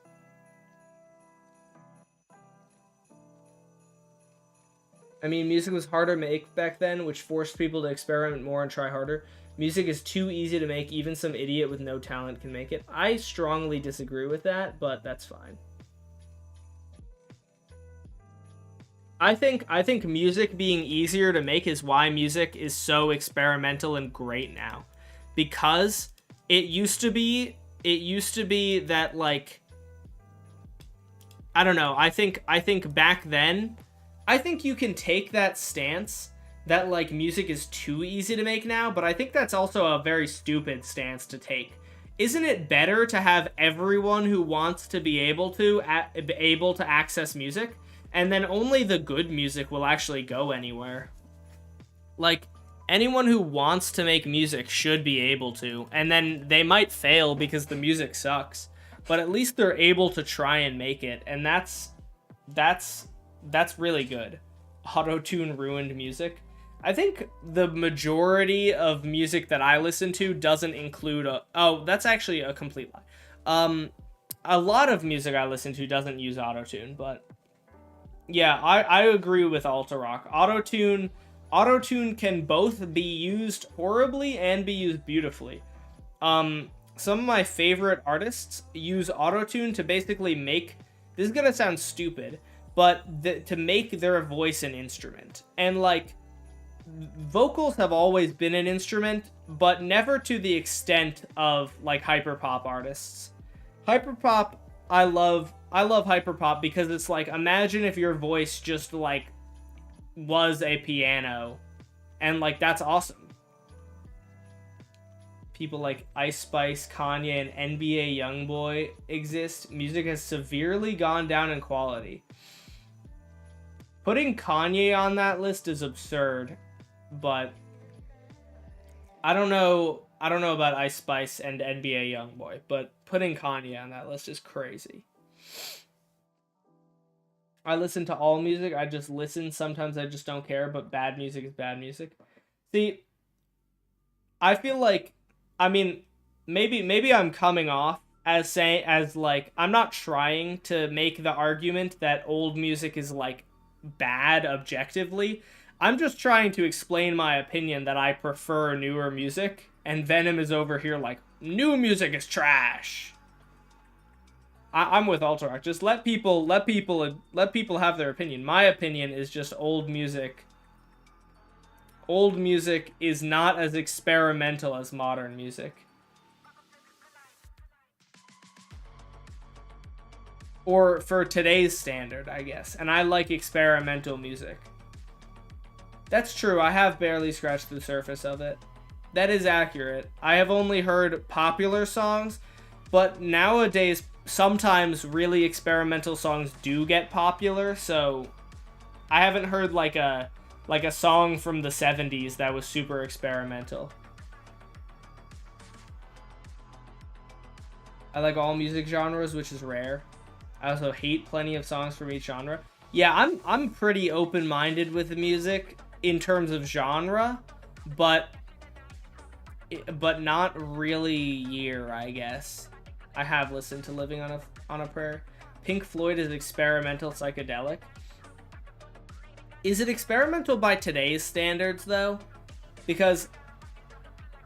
I mean, music was harder to make back then, which forced people to experiment more and try harder. Music is too easy to make. Even some idiot with no talent can make it. I strongly disagree with that, but that's fine. I think music being easier to make is why music is so experimental and great now. Because it used to be that, like, I don't know, I think back then, I think you can take that stance that, like, music is too easy to make now, but I think that's also a very stupid stance to take. Isn't it better to have everyone who wants to be able to access music? And then only the good music will actually go anywhere. Like, anyone who wants to make music should be able to. And then they might fail because the music sucks. But at least they're able to try and make it. And that's really good. Autotune ruined music. I think the majority of music that I listen to doesn't include oh, that's actually a complete lie. A lot of music I listen to doesn't use autotune, but yeah, I agree with Altorock. Autotune can both be used horribly and be used beautifully. Some of my favorite artists use autotune to basically make, this is gonna sound stupid, but to make their voice an instrument. And, like, vocals have always been an instrument, but never to the extent of, like, hyperpop artists. Hyperpop, I love hyperpop because it's like, imagine if your voice just, like, was a piano, and, like, that's awesome. People like Ice Spice, Kanye, and NBA YoungBoy exist. Music has severely gone down in quality. Putting Kanye on that list is absurd, but I don't know about Ice Spice and NBA YoungBoy, but putting Kanye on that list is crazy. I listen to all music. I just listen. Sometimes I just don't care, but bad music is bad music. See, I feel like, I mean, maybe I'm coming off as like, I'm not trying to make the argument that old music is, like, bad objectively. I'm just trying to explain my opinion that I prefer newer music, and Venom is over here like, new music is trash. I'm with Altorock. Just let people have their opinion. My opinion is just old music. Old music is not as experimental as modern music. Or for today's standard, I guess. And I like experimental music. That's true. I have barely scratched the surface of it. That is accurate. I have only heard popular songs, but nowadays sometimes really experimental songs do get popular, so I haven't heard like a song from the 70s that was super experimental. I like all music genres, which is rare. I also hate plenty of songs from each genre. Yeah, I'm pretty open-minded with the music in terms of genre, but not really year, I guess. I have listened to Living on a Prayer. Pink Floyd is experimental psychedelic. Is it experimental by today's standards, though? Because,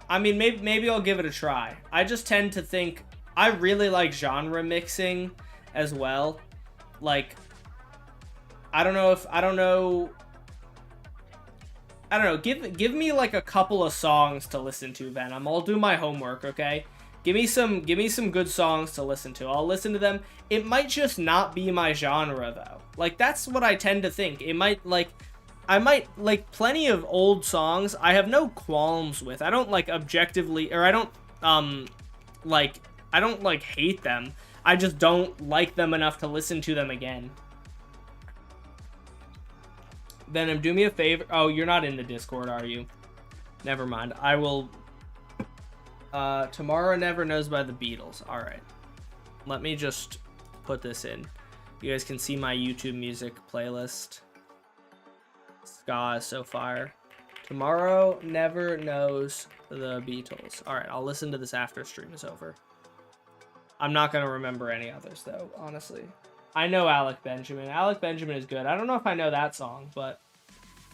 I mean, maybe I'll give it a try. I just tend to think, I really like genre mixing as well. Like, I don't know, give me like a couple of songs to listen to, Venom. I'll do my homework, okay? Give me some good songs to listen to. I'll listen to them. It might just not be my genre, though. Like, that's what I tend to think. It might, like, I might like plenty of old songs I have no qualms with. I don't, like, objectively, or I don't hate them. I just don't like them enough to listen to them again. Venom, do me a favor. Oh, you're not in the Discord, are you? Never mind. I will... Tomorrow Never Knows by the Beatles. Alright. Let me just put this in. You guys can see my YouTube music playlist. Ska is so fire. Tomorrow Never Knows the Beatles. Alright, I'll listen to this after stream is over. I'm not going to remember any others, though, honestly. I know Alec Benjamin. Alec Benjamin is good. I don't know if I know that song, but...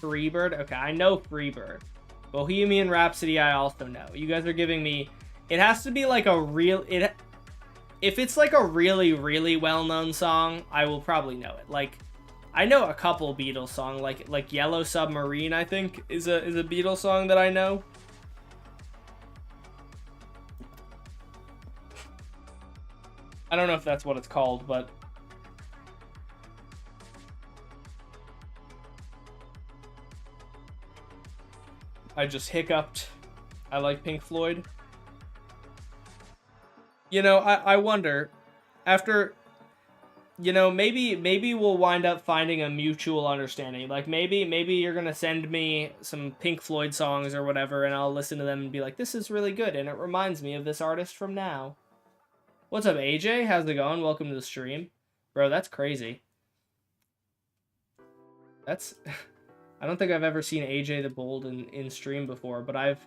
Freebird? Okay, I know Freebird. Bohemian Rhapsody I also know. You guys are giving me... It has to be like a real... If it's like a really, really well-known song, I will probably know it. Like, I know a couple Beatles songs, like Yellow Submarine, I think, is a Beatles song that I know. I don't know if that's what it's called, but I just hiccuped. I like Pink Floyd. You know, I wonder, after, you know, maybe we'll wind up finding a mutual understanding. Like, maybe you're gonna send me some Pink Floyd songs or whatever, and I'll listen to them and be like, this is really good, and it reminds me of this artist from now. What's up, AJ? How's it going? Welcome to the stream. Bro, that's crazy. That's... I don't think I've ever seen AJ the Bold in stream before, but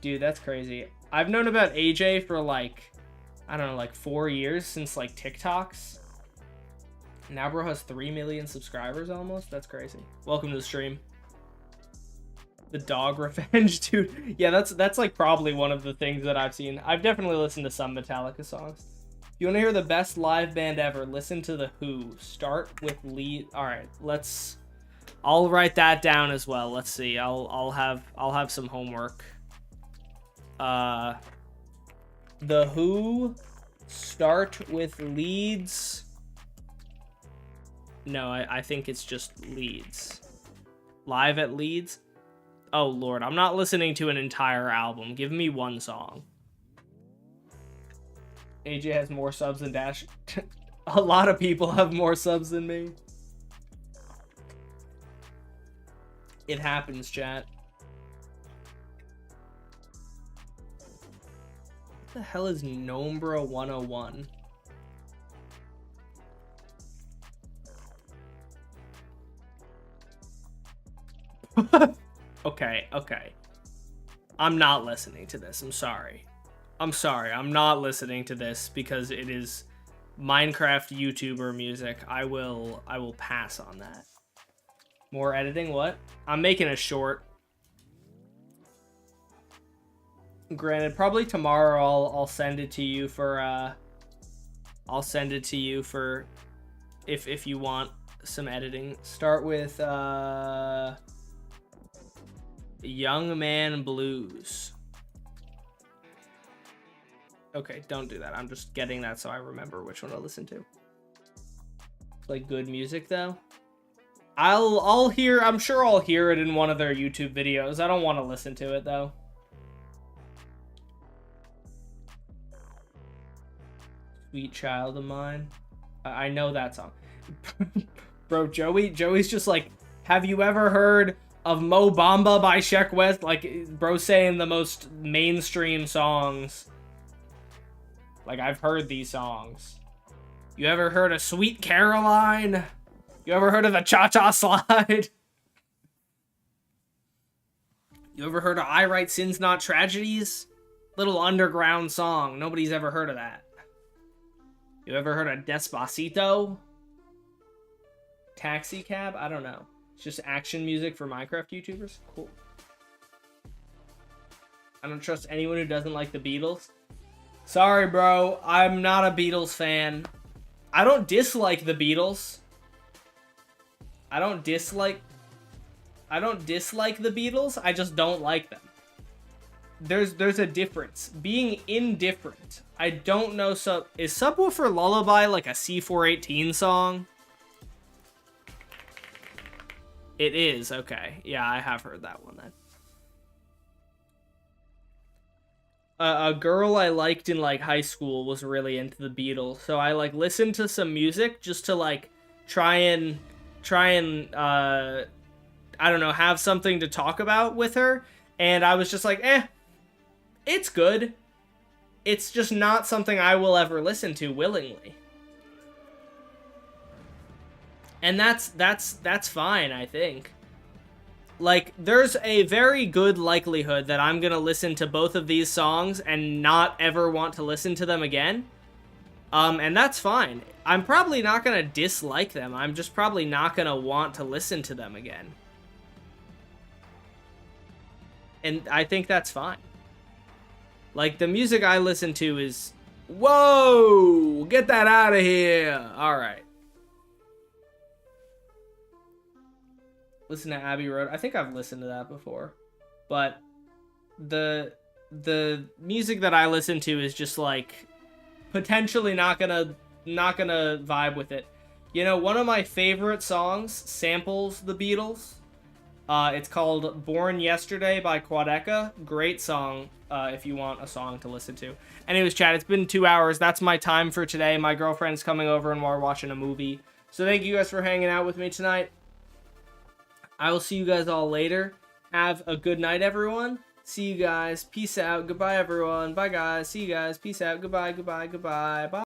dude, that's crazy. I've known about AJ for like, I don't know, like 4 years, since like TikToks. Now bro has 3 million subscribers almost. That's crazy. Welcome to the stream. The dog revenge, dude. Yeah, that's like probably one of the things that I've seen. I've definitely listened to some Metallica songs. If you want to hear the best live band ever, listen to The Who. Start with lead. All right, I'll write that down as well. Let's see. I'll have some homework. The Who, start with Leeds. No, I think it's just Leeds. Live at Leeds. Oh lord, I'm not listening to an entire album. Give me one song. AJ has more subs than Dash. A lot of people have more subs than me. It happens, chat. What the hell is Nombra 101? Okay. I'm not listening to this. I'm sorry. I'm not listening to this because it is Minecraft YouTuber music. I will pass on that. More editing? What? I'm making a short. Granted, probably tomorrow I'll send it to you for if you want some editing. Start with Young Man Blues. Okay, don't do that. I'm just getting that so I remember which one to listen to. It's like good music though. I'm sure I'll hear it in one of their YouTube videos. I don't want to listen to it though. Sweet Child of Mine. I know that song. Bro, Joey's just like, have you ever heard of Mo Bamba by Sheck West? Like, bro saying the most mainstream songs. Like, I've heard these songs. You ever heard of Sweet Caroline? You ever heard of the Cha-Cha Slide? You ever heard of I Write Sins Not Tragedies? Little underground song. Nobody's ever heard of that. You ever heard of Despacito? Taxi Cab? I don't know. It's just action music for Minecraft YouTubers? Cool. I don't trust anyone who doesn't like the Beatles. Sorry, bro. I'm not a Beatles fan. I don't dislike the Beatles. I don't dislike the Beatles. I just don't like them. There's a difference. Being indifferent. I don't know. Is Subwoofer Lullaby like a C418 song? It is. Okay. Yeah, I have heard that one then. A girl I liked in like high school was really into the Beatles, so I like listened to some music just to like try and I don't know, have something to talk about with her, and I was just like, it's good. It's just not something I will ever listen to willingly. And that's fine, I think. Like, there's a very good likelihood that I'm gonna listen to both of these songs and not ever want to listen to them again. And that's fine. I'm probably not gonna dislike them. I'm just probably not gonna want to listen to them again. And I think that's fine. Like, the music I listen to is... Whoa! Get that out of here! Alright. listen to Abbey Road. I think I've listened to that before, but the music that I listen to is just like potentially not gonna vibe with it. You know, one of my favorite songs samples the Beatles. It's called Born Yesterday by Quadeca. Great song if you want a song to listen to. Anyways, chat, it's been 2 hours. That's my time for today. My girlfriend's coming over and we're watching a movie. So thank you guys for hanging out with me tonight. I will see you guys all later. Have a good night, everyone. See you guys. Peace out. Goodbye, everyone. Bye, guys. See you guys. Peace out. Goodbye, goodbye, goodbye. Bye.